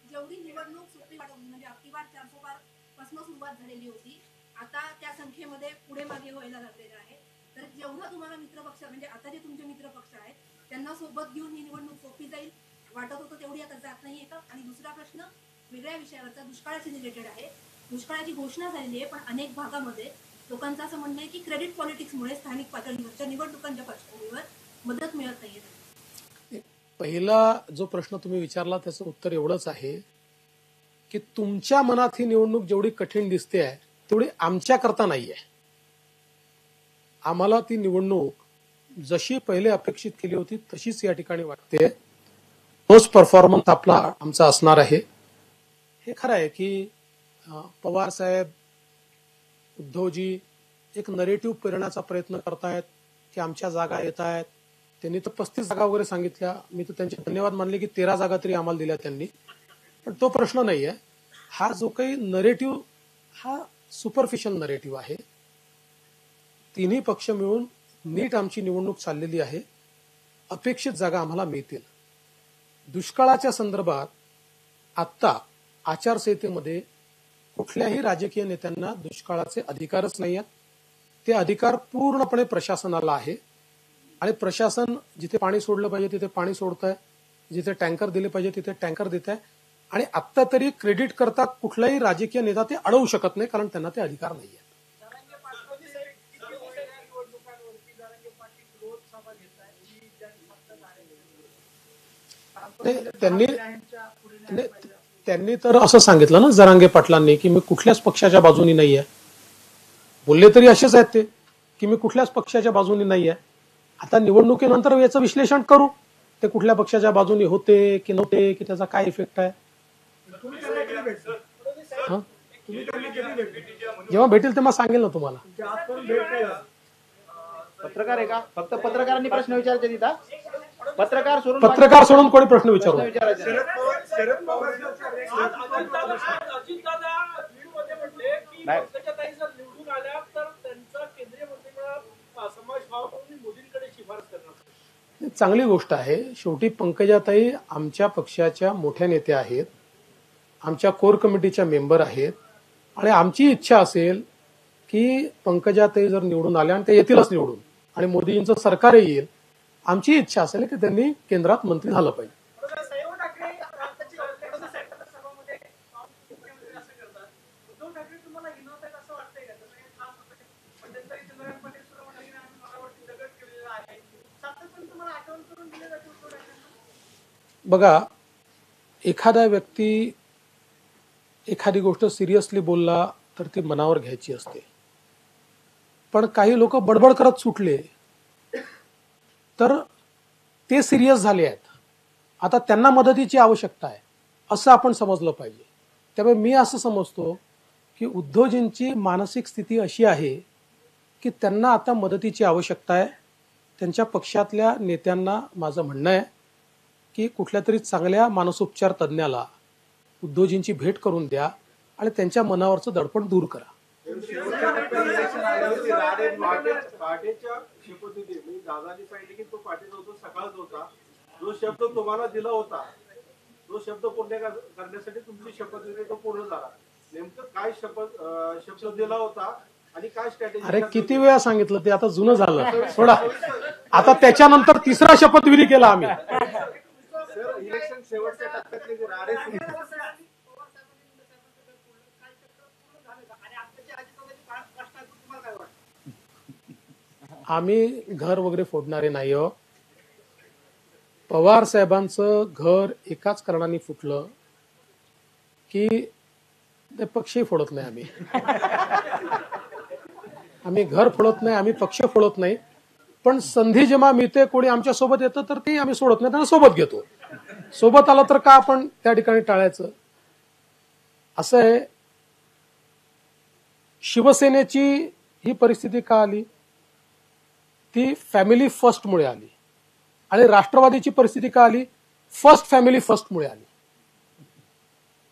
जेवढी निवडणूक सुप्रीम म्हणजे अक्टिवार 400 पासून सुरुवात झालेली होती, आता त्या संख्येमध्ये पुढे मागे व्हायला लागलेलं आहे. तर जेवढं तुम्हाला मित्रपक्ष म्हणजे आता जे तुमचे मित्रपक्ष आहेत त्यांना सोबत घेऊन ही निवडणूक सोपी जाईल वाटत होतं, तेवढी आता जात नाहीये का? आणि दुसरा प्रश्न वेगळ्या विषयावरचा, दुष्काळाशी रिलेटेड आहे. दुष्काळाची घोषणा झालेली आहे, पण अनेक भागामध्ये लोकांचं असं म्हणणं आहे की क्रेडिट पॉलिटिक्समुळे स्थानिक पातळीवरच्या निवडणुकांच्या पार्श्वभूमीवर मदत मिळत नाहीये. पहिला जो प्रश्न तुम्ही विचारला त्याचं उत्तर एवढंच आहे की तुमच्या मनात ही निवडणूक जेवढी कठीण दिसते आहे तेवढी आमच्याकरता नाही आहे. आम्हाला ती निवडणूक जशी पहिले अपेक्षित केली होती तशीच या ठिकाणी वाटते. तोच परफॉर्मन्स आमचा असणार आहे. हे खरं आहे की पवार साहेब, उद्धवजी एक नरेटिव्ह पेरण्याचा प्रयत्न करतायत की आमच्या जागा येत आहेत. त्यांनी तर 35 जागा वगैरे सांगितल्या. मी तर त्यांचे धन्यवाद मानले की 13 जागा तरी आम्हाला दिल्या त्यांनी. पण तो प्रश्न नाही आहे. हा जो काही नरेटिव्ह हा सुपरफिशियल नरेटिव्ह आहे. तिन्ही पक्ष मिळून नीट आमची निवडणूक चाललेली आहे. अपेक्षित जागा आम्हाला मिळतील. दुष्काळाच्या संदर्भात आत्ता आचारसंहितेमध्ये कुठल्याही राजकीय नेत्यांना दुष्काळाचे अधिकारच नाही आहेत. ते अधिकार पूर्णपणे प्रशासनाला आहे आणि प्रशासन जिथे पाणी सोडलं पाहिजे तिथे पाणी सोडत आहे, जिथे टँकर दिले पाहिजे तिथे टँकर देत आहे. आणि आत्ता तरी क्रेडिट करता कुठलाही राजकीय नेता ते अडवू शकत नाही कारण त्यांना ते अधिकार नाही आहेत. त्यांनी तर असं सांगितलं ना जरांगे पाटलांनी की मी कुठल्याच पक्षाच्या बाजूनी नाही आहे. बोलले तरी असेच आहेत ते की मी कुठल्याच पक्षाच्या बाजूनी नाही आहे. आता निवडणुकीनंतर याचं विश्लेषण करू ते कुठल्या पक्षाच्या बाजूनी होते की नव्हते की त्याचा काय इफेक्ट आहे. जेव्हा भेटेल तेव्हा सांगेल ना तुम्हाला. पत्रकार आहे का? फक्त पत्रकारांनी प्रश्न विचारायचे तिथं. पत्रकार सोडून कोणी प्रश्न विचारू. चांगली गोष्ट आहे. शेवटी पंकजाताई आमच्या पक्षाच्या मोठ्या नेत्या आहेत, आमच्या कोर कमिटीच्या मेंबर आहेत आणि आमची इच्छा असेल की पंकजाताई जर निवडून आल्या आणि ते येतीलच निवडून आणि मोदींचं सरकारही येईल, आमची इच्छा असेल की त्यांनी केंद्रात मंत्री झालं पाहिजे. बघा, एखादा व्यक्ती एखादी गोष्ट सिरियसली बोलला तर ती मनावर घ्यायची असते. पण काही लोक बडबड करत सुटले तर ते सिरियस झाले आहेत. आता त्यांना मदतीची आवश्यकता आहे असं आपण समजलं पाहिजे. त्यामुळे मी असं समजतो की उद्धवजींची मानसिक स्थिती अशी आहे की त्यांना आता मदतीची आवश्यकता आहे. त्यांच्या पक्षातल्या नेत्यांना माझं म्हणणं आहे की कुठल्या तरी चांगल्या मानसोपचार तज्ज्ञाला उद्धवजींची भेट करून द्या आणि त्यांच्या मनावरचं दडपण दूर करा. पाटेच्या शपथविधी दादाजी सांगितले की तो पाटेचा होतो सकाळच होता. जो शब्द तुम्हाला दिला होता तो शब्द पूर्ण करण्यासाठी तुमची शपथविधी तो पूर्ण झाला. नेमकं काय शब्द दिला होता आणि काय स्ट्रॅटेजी? अरे किती वेळा सांगितलं ते आता जुनं झालं सोडा. आता त्याच्यानंतर तिसरा शपथविधी केला आम्ही. इलेक्शन शेवटच्या टप्प्यातले राडे आम्ही घर वगैरे फोडणारे नाही हो. पवार साहेबांचं घर एकाच कारणाने फुटलं की ते पक्षही फोडत नाही. आम्ही घर फोडत नाही, आम्ही पक्ष फोडत नाही. पण संधी जेव्हा मिळते कोणी आमच्या सोबत येतं तर ते आम्ही सोडत नाही, त्यांना सोबत घेतो. सोबत आलं तर का आपण त्या ठिकाणी टाळायचं. असं आहे. शिवसेनेची ही परिस्थिती का आली ती फॅमिली फर्स्ट मुळे आली आणि राष्ट्रवादीची परिस्थिती का आली फर्स्ट फॅमिली फर्स्ट मुळे आली.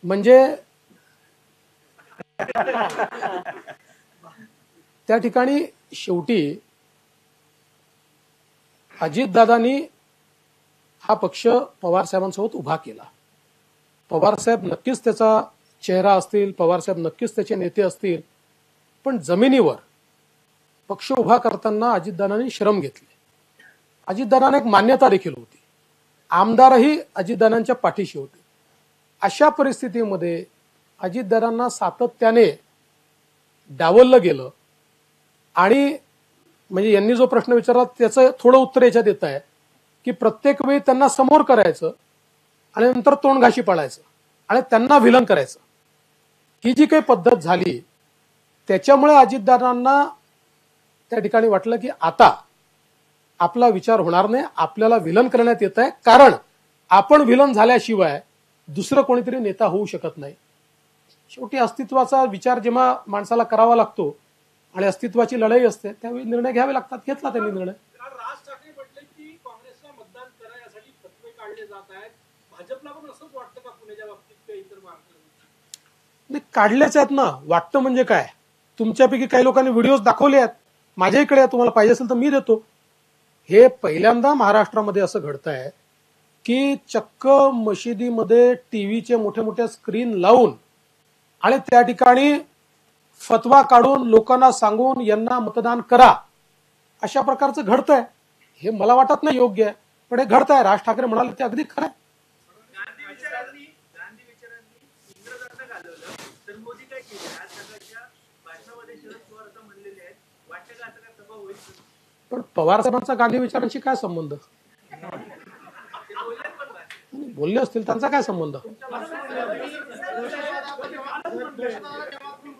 म्हणजे त्या ठिकाणी शेवटी अजितदादांनी हा पक्ष पवार साहेबांसोबत उभा केला. पवार साहेब नक्कीच त्याचा चेहरा असतील, पवार साहेब नक्कीच त्याचे नेते असतील, पण जमिनीवर पक्ष उभा करताना अजितदादांनी श्रम घेतले. अजितदादांना एक मान्यता देखील होती. आमदारही अजितदादांच्या पाठीशी होते. अशा परिस्थितीमध्ये अजितदादांना सातत्याने डावललं गेलं आणि म्हणजे यांनी जो प्रश्न विचारला त्याचं थोडं उत्तर याच्यात येत आहे की प्रत्येक वेळी त्यांना समोर करायचं आणि नंतर तोंड घाशी पाडायचं आणि त्यांना विलन करायचं. ही जी काही पद्धत झाली त्याच्यामुळे अजितदादांना त्या ठिकाणी वाटलं की आता आपला विचार होणार नाही, आपल्याला विलन करण्यात येत आहे, कारण आपण विलन झाल्याशिवाय दुसरं कोणीतरी नेता होऊ शकत नाही. शेवटी अस्तित्वाचा विचार जेव्हा माणसाला करावा लागतो आणि अस्तित्वाची लढाई असते त्यावेळी निर्णय घ्यावे लागतात. घेतला त्यांनी निर्णय. राज ठाकरे म्हटले की काँग्रेसला मतदान करा यासाठी फतवे काढले जात आहेत. भाजपला पण असंच वाटतं का पुण्याच्या बाबतीत किंवा इतर महाराष्ट्रात? नाही, काढलेच आहेत ना. वाटतं म्हणजे काय, तुमच्यापैकी काही लोकांनी व्हिडिओज दाखवले आहेत, माझ्या इकडे तुम्हाला पाहिजे असेल तर मी देतो. हे पहिल्यांदा महाराष्ट्रामध्ये असं घडत आहे की चक्क मशिदीमध्ये टीव्हीचे मोठे मोठे स्क्रीन लावून आणि त्या ठिकाणी फतवा काढून लोकांना सांगून यांना मतदान करा अशा प्रकारचं घडतंय. हे मला वाटत नाही योग्य आहे, पण हे घडतंय. राज ठाकरे म्हणाले ते अगदी खरं आहे. गांधी विचारांनी इंग्रजांना घालवलं तर मोदी काय केलं? आज सकाळच्या भाषणामध्ये शरद पवार असं म्हणलेले आहेत. वाटतं का आता काय सभा होईल? पण पवार साहेबांचा गांधी विचारांशी काय संबंध? बोलले असतील, त्यांचा काय संबंध?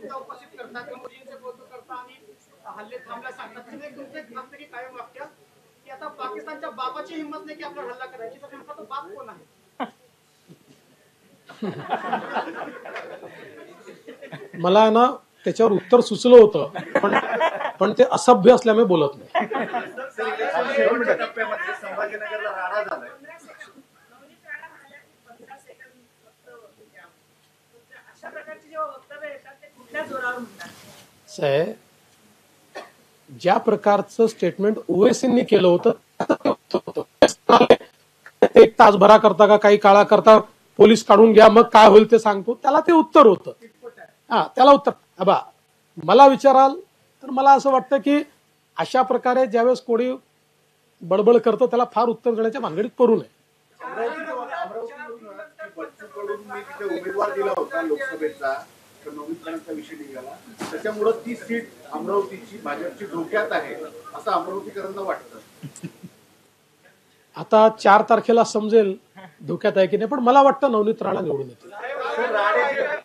उपस्थित करतात मोदींचे कौतुक करता आणि हल्ले थांबला सांगतात. तुमचे एक असतं की कायम वाक्य की आता पाकिस्तानच्या बापाची हिंमत नाही की आपल्याला हल्ला करायची, तर नेमका तो बाप कोण आहे? मला आहे ना त्याच्यावर उत्तर सुचलं होतं, पण ते असभ्य असल्यामुळे बोलत नाही. शेवटच्या टप्प्यामध्ये संभाजीनगरला राडा झालाय. अशा प्रकारची जेव्हा वक्तव्य येतात ते कुठल्या जोरावर म्हणतात? साहेब, ज्या प्रकारचं स्टेटमेंट ओवेसींनी केलं होतं एक तासभरा करता का काही काळा करता पोलीस काढून घ्या मग काय होईल ते सांगतो, त्याला ते उत्तर होतं. त्याला उत्तर. अबा मला विचाराल तर मला असं वाटतं की अशा प्रकारे ज्यावेळेस कोणी बडबड करतं त्याला फार उत्तर देण्याच्या भानगडीत पडू नये. बच्चूकडून मी तिथे उमेदवार दिला होता लोकसभेचा, तर नवनीकरांचा विषय निघाला. त्याच्यामुळे ती सीट अमरावतीची भाजपची धोक्यात आहे असं अमरावतीकरांना वाटतं. आता 4 तारखेला समजेल धोक्यात आहे की नाही, पण मला वाटतं नवनीत राणा निवडून येतील.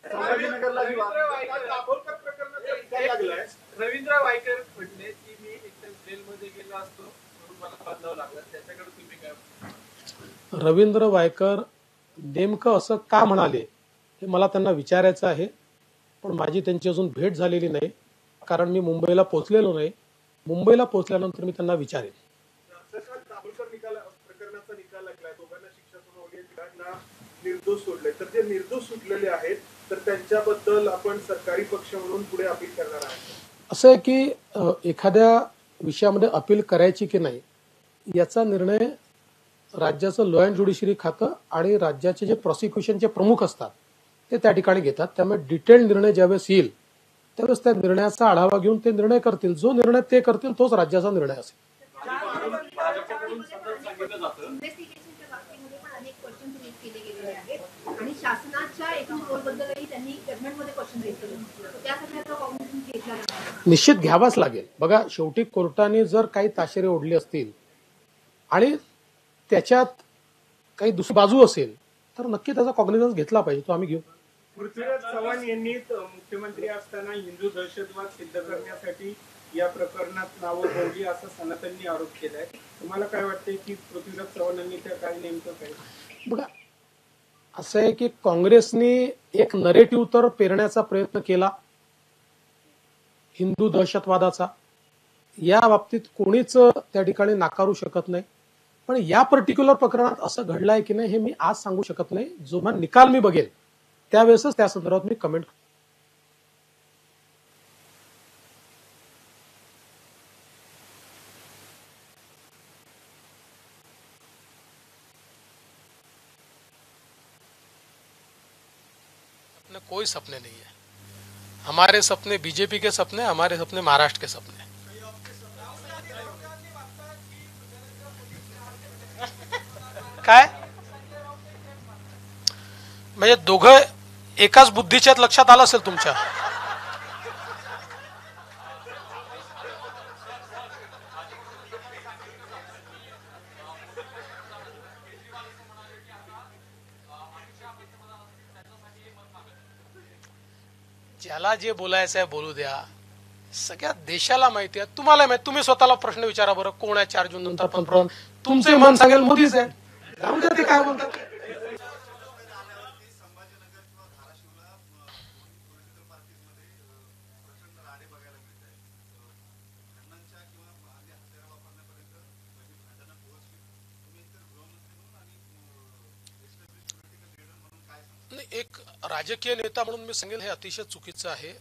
संभाजीनगरला दाभोलकर प्रकरणाचा निकाल लागलाय. रवींद्र वायकर म्हटले की मी एकदम जेलमध्ये गेलो असतो म्हणून मला बदलावं लागलं. त्याच्याकडे तुम्ही काय? रवींद्र वायकर नेमकं असं का म्हणाले हे मला त्यांना विचारायचं आहे, पण माझी त्यांची अजून भेट झालेली नाही, कारण मी मुंबईला पोहोचलेलो नाही. मुंबईला पोहोचल्यानंतर मी त्यांना विचारेन. दाभोलकर प्रकरणाचा निकाल लागलाय. दोघांना शिक्षा सुनावली, तिघांना निर्दोष सोडले. तर जे निर्दोष सुटलेले आहेत तर त्यांच्याबद्दल आपण सरकारी पक्ष म्हणून पुढे अपील करणार आहात? असं आहे की एखाद्या विषयामध्ये अपील करायची की नाही याचा निर्णय राज्याचं लॉ अँड ज्युडिशरी खातं आणि राज्याचे जे प्रॉसिक्युशनचे प्रमुख असतात ते त्या ठिकाणी घेतात. त्यामुळे डिटेल्ड निर्णय ज्यावेळेस येईल त्यावेळेस त्या निर्णयाचा आढावा घेऊन ते निर्णय करतील. जो निर्णय ते करतील तोच राज्याचा निर्णय असेल. इन्व्हेस्टिगेशनच्या बाबतीमध्ये पण अनेक क्वेश्चन रेज केले गेलेले आहेत आणि शासनाच्या एकूण रोलबद्दलही त्यांनी जजमेंटमध्ये क्वेश्चन रेज केले. त्या सगळ्याचा कॉग्निशन घेतला जाणार निश्चित घ्यावाच लागेल. बघा, शेवटी कोर्टाने जर काही ताशेरे ओढले असतील आणि त्याच्यात काही दुसरी बाजू असेल तर नक्की त्याचा कॉग्निझन्स घेतला पाहिजे. तो आम्ही घेऊ. पृथ्वीराज चव्हाण यांनी मुख्यमंत्री असताना हिंदू दहशतवाद सिद्ध करण्यासाठी या प्रकरणात नावं जोडली असा सनातननी आरोप केलाय. तुम्हाला काय वाटतंय की पृथ्वीराज चव्हाणांनी त्या काय नेमकं काय? बघा, असं आहे की काँग्रेसने एक नरेटिव्ह तर पेरण्याचा प्रयत्न केला हिंदू दहशतवादाचा. या बाबतीत कोणीच त्या ठिकाणी नाकारू शकत नाही. पण या पर्टिक्युलर प्रकरणात असं घडलंय की नाही हे मी आज सांगू शकत नाही. जेव्हा निकाल मी बघेल त्यावेळेसच त्या संदर्भात मी कमेंट. कोई सपने नहीं है. हमारे सपने बीजेपी के सपने, हमारे सपने महाराष्ट्र के सपने. काय म्हणजे दोघं एकाच बुद्धीच्यात लक्षात आलं असेल तुमच्या. ज्याला जे बोलायचं आहे बोलू द्या. सगळ्या देशाला माहिती आहे, तुम्हाला माहिती. तुम्ही स्वतःला प्रश्न विचारा बरं, कोण आहे 4 जून नंतर पंतप्रधान? तुमचे मन सांगेल मोदीच आहे. जाऊ द्या ते काय बोलतात. एक राजकीय नेता म्हणून मी सांगेल हे अतिशय चुकीचं आहे.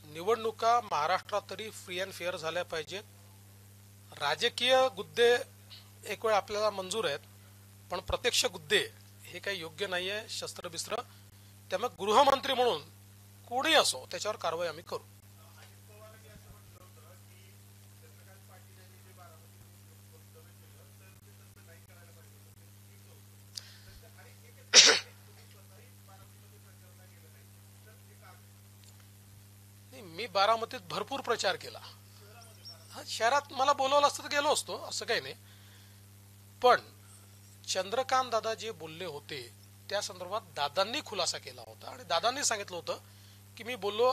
निवडणुका महाराष्ट्रात तरी फ्री अँड फेअर झाल्या पाहिजेत. राजकीय गुद्दे एक वेळ आपल्याला मंजूर आहेत, पण प्रत्यक्ष गुद्दे हे काही योग्य नाही आहे, शस्त्रबिस्त्र. त्यामुळे गृहमंत्री म्हणून कोणी असो त्याच्यावर कारवाई आम्ही करू. मी बारामतीत भरपूर प्रचार केला. शहरात मला बोलवलं असतं तर गेलो असतो, असं काही नाही. पण चंद्रकांत दादा जे बोलले होते त्या संदर्भात दादांनी खुलासा केला होता आणि दादांनी सांगितलं होतं की मी बोललो,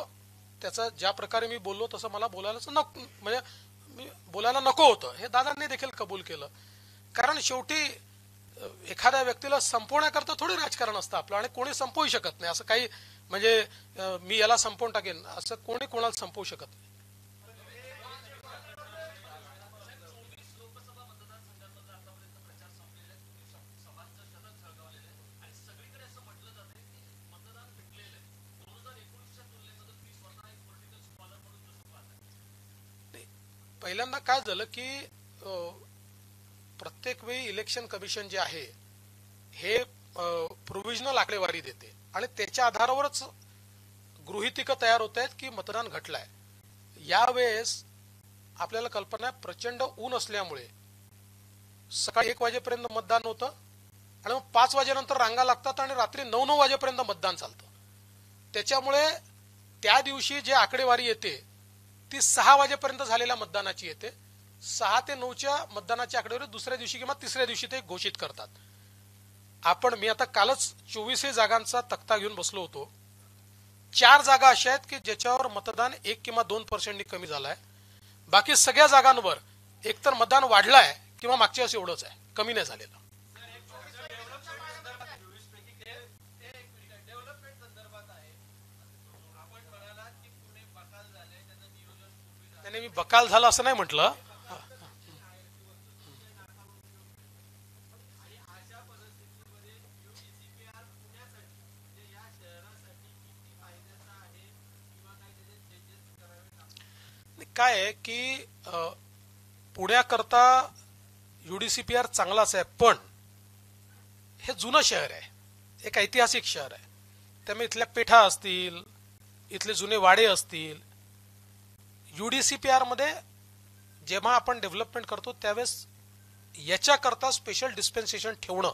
त्याचा ज्या प्रकारे मी बोललो तसं मला बोलायलाच नको, म्हणजे मी बोलायला नको होतं, हे दादांनी देखील कबूल केलं. कारण शेवटी एखाद्या व्यक्तीला संपवण्याकरता थोडी राजकारण असतं आपलं, आणि कोणी संपवू शकत नाही असं काही. म्हणजे मी याला संपवून टाकेन असं कोणी कोणाला संपवू शकत नाही. पहिल्यांदा काय झालं की प्रत्येक वेळी इलेक्शन कमिशन जे आहे हे प्रोव्हिजनल आकडेवारी देते आणि त्याच्या आधारावरच गृहितिका तयार होत आहेत की मतदान घटलंय. यावेळेस आपल्याला कल्पना आहे, प्रचंड ऊन असल्यामुळे सकाळी 1 वाजेपर्यंत मतदान होतं आणि मग 5 वाजेनंतर रांगा लागतात आणि रात्री 9 वाजेपर्यंत मतदान चालतं. त्याच्यामुळे त्या दिवशी जे आकडेवारी येते ती 6 वाजेपर्यंत झालेल्या मतदानाची येते. 6 ते 9च्या मतदानाची आकडेवारी दुसऱ्या दिवशी किंवा तिसऱ्या दिवशी ते घोषित करतात. मी आता कालच 24 जागांचा तक्ता घेऊन बसलो होतो. 4 जागा अशा आहेत की ज्याच्यावर मतदान 1 किंवा 2% कमी झालंय. बाकी सगळ्या जागांवर एकतर मतदान वाढलंय किंवा मागच्या वर्षी एवढंच आहे, कमी नाही झालेलं. त्याने मी बकाल झालं असं नाही म्हटलं. काय आहे की पुण्याकरता UDCPR चांगलाच आहे, पण हे जुनं शहर आहे, एक ऐतिहासिक शहर आहे. त्यामुळे इथल्या पेठा असतील, इथले जुने वाडे असतील, UDCPR मध्ये जेव्हा आपण डेव्हलपमेंट करतो त्यावेळेस याच्याकरता स्पेशल डिस्पेन्सेशन ठेवणं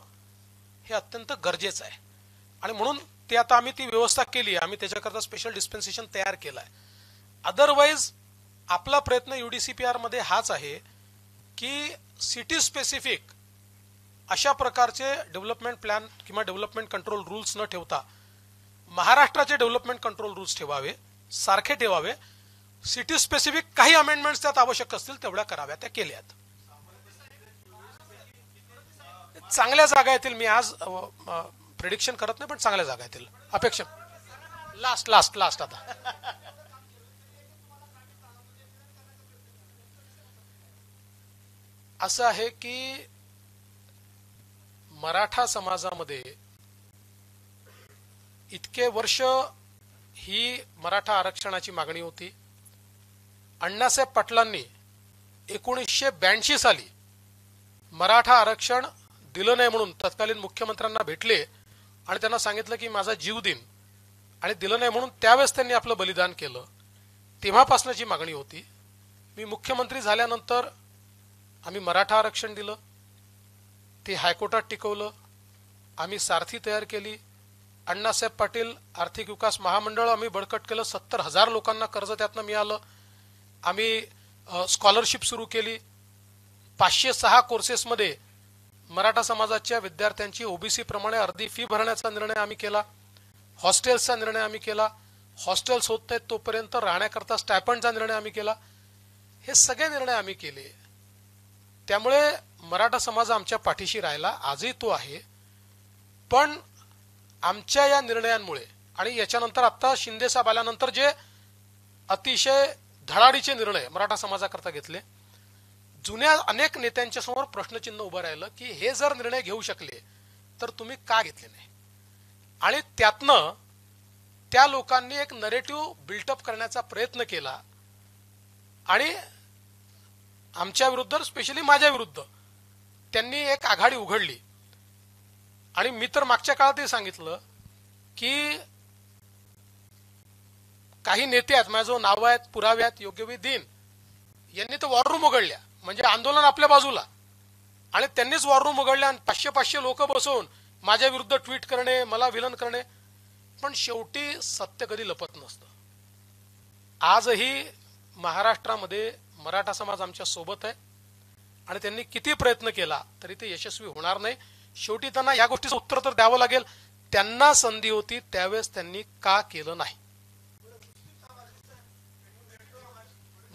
हे अत्यंत गरजेचं आहे. आणि म्हणून ते आता आम्ही ती व्यवस्था केली, आम्ही त्याच्याकरता स्पेशल डिस्पेन्सेशन तयार केलाय. अदरवाईज आपला प्रयत्न UDCPR मध्ये हाच आहे की सिटी स्पेसिफिक अशा प्रकारचे डेव्हलपमेंट प्लॅन किंवा डेव्हलपमेंट कंट्रोल रूल्स न ठेवता महाराष्ट्राचे डेव्हलपमेंट कंट्रोल रूल्स ठेवावे, सारखे ठेवावे. सिटी स्पेसिफिक काही अमेंडमेंट्स त्यात आवश्यक असतील तेवढ्या कराव्या, त्या केल्यात. चांगल्या जागा येतील. मी आज प्रेडिक्शन करत नाही, पण चांगल्या जागा येतील अपेक्षा. लास्ट आता असं आहे की मराठा समाजामध्ये इतके वर्ष ही मराठा आरक्षणाची मागणी होती. अण्णासाहेब पाटलांनी 1982 साली मराठा आरक्षण दिलं नाही म्हणून तत्कालीन मुख्यमंत्र्यांना भेटले आणि त्यांना सांगितलं की माझा जीव देईन, आणि दिलं नाही म्हणून त्यावेळेस त्यांनी आपलं बलिदान केलं. तेव्हापासूनची मागणी होती. मी मुख्यमंत्री झाल्यानंतर आम्ही मराठा आरक्षण दिलं, ते हायकोर्टात टिकवलं. आम्ही सारथी तयार केली. अण्णासाहेब पाटील आर्थिक विकास महामंडळ आम्ही बळकट केलं. 70,000 लोकांना कर्ज त्यातनं मिळालं. आम्ही स्कॉलरशिप सुरू केली. 506 कोर्सेसमध्ये मराठा समाजाच्या विद्यार्थ्यांची OBC प्रमाणे अर्धी फी भरण्याचा निर्णय आम्ही केला. हॉस्टेल्सचा निर्णय आम्ही केला. हॉस्टेल्स होत आहेत तोपर्यंत राहण्याकरता स्टायपंडचा निर्णय आम्ही केला. हे सगळे निर्णय आम्ही केले. त्यामुळे मराठा समाज आमच्या पाठीशी राहिला, आजही तो आहे. पण आमच्या या निर्णयांमुळे आणि याच्यानंतर आता शिंदे साहेब आल्यानंतर जे अतिशय धडाडीचे निर्णय मराठा समाजाकरता घेतले, जुन्या अनेक नेत्यांच्या समोर प्रश्नचिन्ह उभं राहिलं की हे जर निर्णय घेऊ शकले तर तुम्ही का घेतले नाही. आणि त्यातनं त्या लोकांनी एक नरेटिव्ह बिल्टअप करण्याचा प्रयत्न केला आणि आमच्या विरुद्ध, स्पेशली माझ्या विरुद्ध त्यांनी एक आघाडी उघडली. आणि मी तर मागच्या काळातही सांगितलं की काही नेते आहेत, माझं नाव आहेत, पुरावे आहेत, योग्य दिन यांनी तर वॉर रूम उघडल्या, म्हणजे आंदोलन आपल्या बाजूला, आणि त्यांनीच वॉर रूम उघडल्या आणि 500 लोक बसवून माझ्या विरुद्ध ट्विट करणे, मला विलन करणे. पण शेवटी सत्य कधी लपत नसतं. आजही महाराष्ट्रामध्ये मराठा समाज आमच्या सोबत आहे आणि त्यांनी किती प्रयत्न केला तरी ते यशस्वी होणार नाही. शेवटी त्यांना या गोष्टीचं उत्तर तर द्यावं लागेल. त्यांना संधी होती त्यावेळेस त्यांनी का केलं नाही.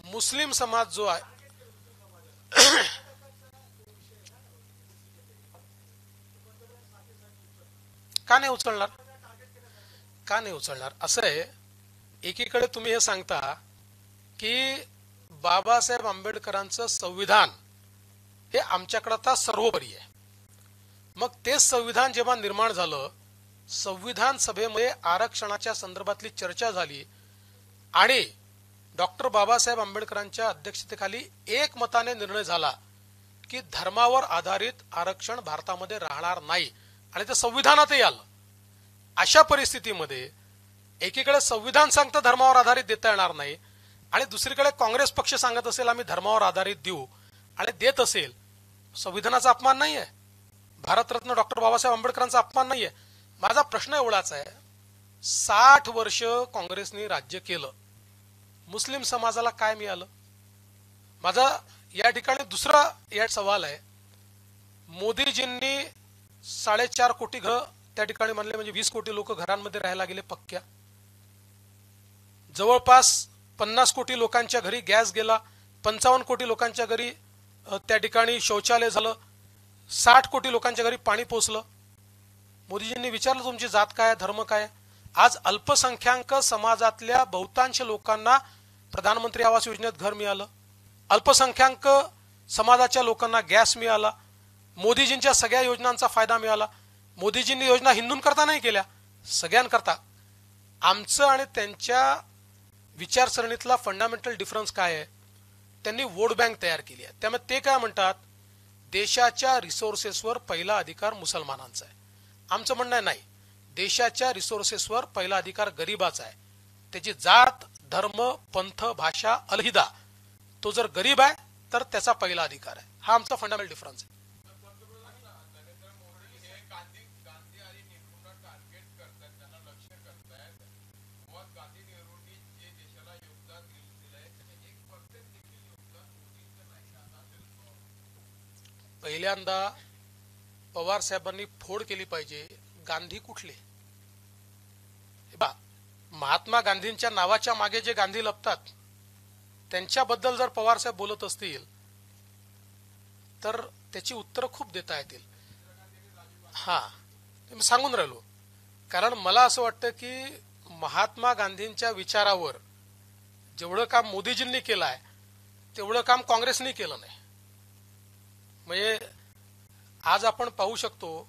मुस्लिम समाज जो आहे का नाही उचलणार, का नाही उचलणार? असं आहे, एकीकडे तुम्ही हे सांगता की बाबासाहेब आंबेडकरांचं संविधान हे आमच्याकडे सर्वोपरी आहे. मग ते संविधान जेव्हा निर्माण झालं, संविधान सभेमध्ये आरक्षणाच्या संदर्भातली चर्चा झाली आणि डॉक्टर बाबासाहेब आंबेडकरांच्या अध्यक्षतेखाली एकमताने निर्णय झाला की धर्मावर आधारित आरक्षण भारतामध्ये राहणार नाही, आणि ते संविधानातही आलं. अशा परिस्थितीमध्ये एकीकडे संविधान सांगतं धर्मावर आधारित देता येणार नाही, आणि दुसरीकडे काँग्रेस पक्ष सांगत असेल आम्ही धर्मावर आधारित देऊ आणि देत असेल. संविधानाचा अपमान नाहीये, भारतरत्न डॉक्टर बाबासाहेब आंबेडकरांचा अपमान नाहीये. माझा प्रश्न एवढाच आहे, 60 वर्ष काँग्रेसने राज्य केलं, मुस्लिम समाजाला काय मिळालं? माझा या ठिकाणी दुसरा या सवाल आहे. मोदीजींनी 4.5 कोटी घर त्या ठिकाणी म्हणले, म्हणजे 20 कोटी लोक घरांमध्ये राहायला गेले पक्क्या. जवळपास 50 कोटी लोकांच्या घरी गॅस गेला, 55 कोटी लोकांच्या घरी त्या ठिकाणी शौचालय झालं, 60 कोटी लोकांच्या घरी पाणी पोचलं. मोदीजींनी विचारलं तुमची जात काय, धर्म काय? आज अल्पसंख्याक समाजातल्या बहुतांश लोकांना प्रधानमंत्री आवास योजनेत घर मिळालं, अल्पसंख्याक समाजाच्या लोकांना गॅस मिळाला, मोदीजींच्या सगळ्या योजनांचा फायदा मिळाला. मोदीजींनी योजना हिंदूंकरता नाही केल्या, सगळ्यांकरता. आमचं आणि त्यांच्या विचारसरणीतला फंडामेंटल डिफरन्स काय आहे? त्यांनी वोट बँक तयार केली आहे. त्यामुळे ते काय म्हणतात, देशाच्या रिसोर्सेसवर पहिला अधिकार मुसलमानांचा आहे. आमचं म्हणणं आहे नाही, देशाच्या रिसोर्सेसवर पहिला अधिकार गरीबाचा आहे. त्याची जात, धर्म, पंथ, भाषा अलहिदा. तो जर गरीब आहे तर त्याचा पहिला अधिकार आहे. हा आमचा फंडामेंटल डिफरन्स आहे. पहिल्यांदा पवार साहेबांनी फोड केली पाहिजे. गांधी कुठले? महात्मा गांधींच्या नावाच्या मागे जे गांधी लपतात त्यांच्याबद्दल जर पवार साहेब बोलत असतील तर त्याची उत्तरं खूप देता येतील. हा, मी सांगून राहिलो, कारण मला असं वाटतं की महात्मा गांधींच्या विचारावर जेवढं काम मोदीजींनी केलं आहे तेवढं काम काँग्रेसने केलं नाही. म्हणजे आज आपण पाहू शकतो,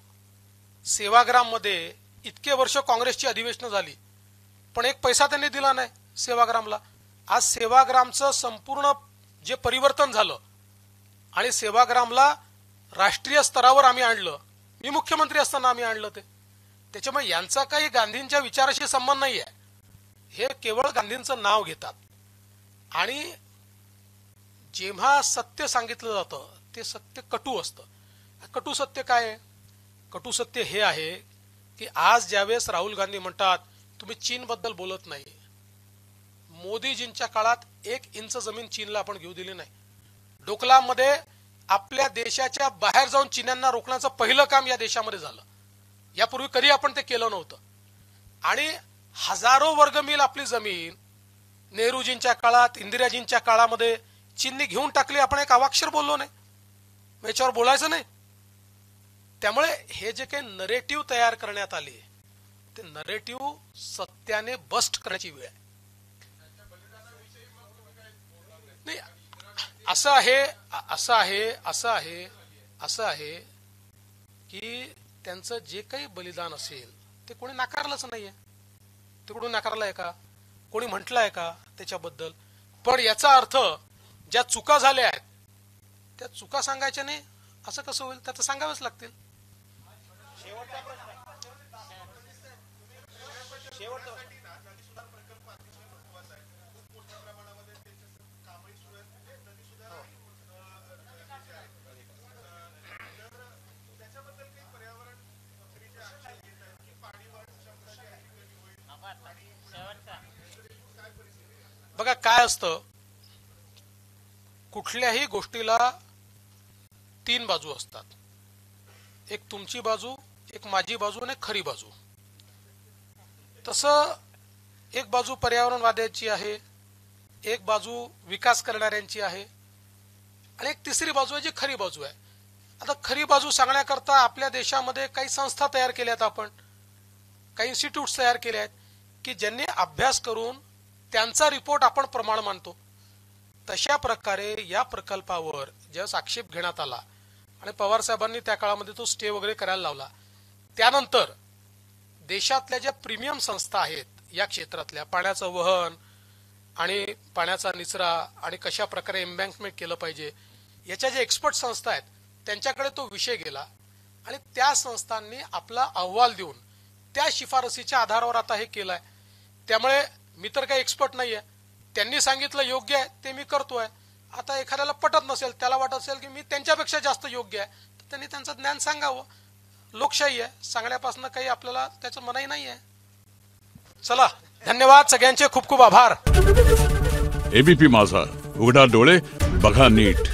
सेवाग्राम मध्ये इतके वर्ष काँग्रेसची अधिवेशनं झाली पण एक पैसा त्यांनी दिला नाही सेवाग्रामला. आज सेवाग्रामचं संपूर्ण जे परिवर्तन झालं आणि सेवाग्रामला राष्ट्रीय स्तरावर आम्ही आणलं, मी मुख्यमंत्री असताना आम्ही आणलं ते. त्याच्यामुळे यांचा काही गांधींच्या विचाराशी संबंध नाही आहे. हे केवळ गांधींचं नाव घेतात. आणि जेव्हा सत्य सांगितलं जातं ते सत्य कटू असतं. कटू सत्य काय आहे? कटू सत्य हे आहे की आज ज्यावेळेस राहुल गांधी म्हणतात तुम्ही चीन बद्दल बोलत नाही, मोदीजींच्या काळात 1 इंच जमीन चीनला आपण घेऊ दिली नाही. डोकलाममध्ये आपल्या देशाच्या बाहेर जाऊन चीन्यांना रोखण्याचं पहिलं काम या देशामध्ये झालं. यापूर्वी कधी आपण ते केलं नव्हतं. आणि हजारो वर्गमील आपली जमीन नेहरूजींच्या काळात, इंदिराजींच्या काळामध्ये चीननी घेऊन टाकली. आपण एक अवाक्षर बोललो नाही, याच्यावर बोलायचं नाही. त्यामुळे हे जे काही नरेटिव्ह तयार करण्यात आले ते नरेटिव्ह सत्याने बस्ट करण्याची वेळ आहे. नाही, असं आहे की त्यांचं जे काही बलिदान असेल ते कोणी नाकारलंच नाहीये. ते कोणी नाकारलंय का? कोणी म्हटलंय का त्याच्याबद्दल? पण याचा अर्थ ज्या चुका झाल्या आहेत त्या चुका सांगायच्या नाही असं कसं होईल? त्याचं सांगावेच लागतील. बघा काय असतं, कुठल्याही गोष्टीला 3 बाजू असतात. एक तुमची बाजू, एक माझी बाजू आणि खरी बाजू. तसं एक बाजू पर्यावरणवाद्याची आहे, एक बाजू विकास करणाऱ्यांची आहे आणि एक तिसरी बाजू आहे जी खरी बाजू आहे. आता खरी बाजू सांगण्याकरता आपल्या देशामध्ये काही संस्था तयार केल्यात, आपण काही इन्स्टिट्यूट्स तयार केले आहेत की ज्यांनी अभ्यास करून त्यांचा रिपोर्ट आपण प्रमाण मानतो. तशा प्रकारे या प्रकल्पावर ज्यावेळेस आक्षेप घेण्यात आला आणि पवार साहेबांनी त्या काळामध्ये तो स्टे वगैरे करायला लावला, त्यानंतर देशातल्या ज्या प्रीमियम संस्था आहेत या क्षेत्रातल्या, पाण्याचं वहन आणि पाण्याचा निचरा आणि कशा प्रकारे एम्बँकमेंट केलं पाहिजे, याच्या ज्या एक्सपर्ट संस्था आहेत त्यांच्याकडे तो विषय गेला आणि त्या संस्थांनी आपला अहवाल देऊन त्या शिफारसीच्या आधारावर आता हे केलंय. त्यामुळे मी तर काही एक्सपर्ट नाहीये, त्यांनी सांगितलं योग्य आहे ते मी करतोय. आता एखाद्याला पटत नसेल, त्याला वाटत असेल की मी त्यांच्यापेक्षा जास्त योग्य आहे, तर त्यांनी त्यांचं ज्ञान सांगावं. लोकशाही आहे, सांगण्यापासून काही आपल्याला त्याचं मनाई नाही आहे. चला, धन्यवाद सगळ्यांचे, खूप खूप आभार. एबीपी माझा, उघडा डोळे बघा नीट.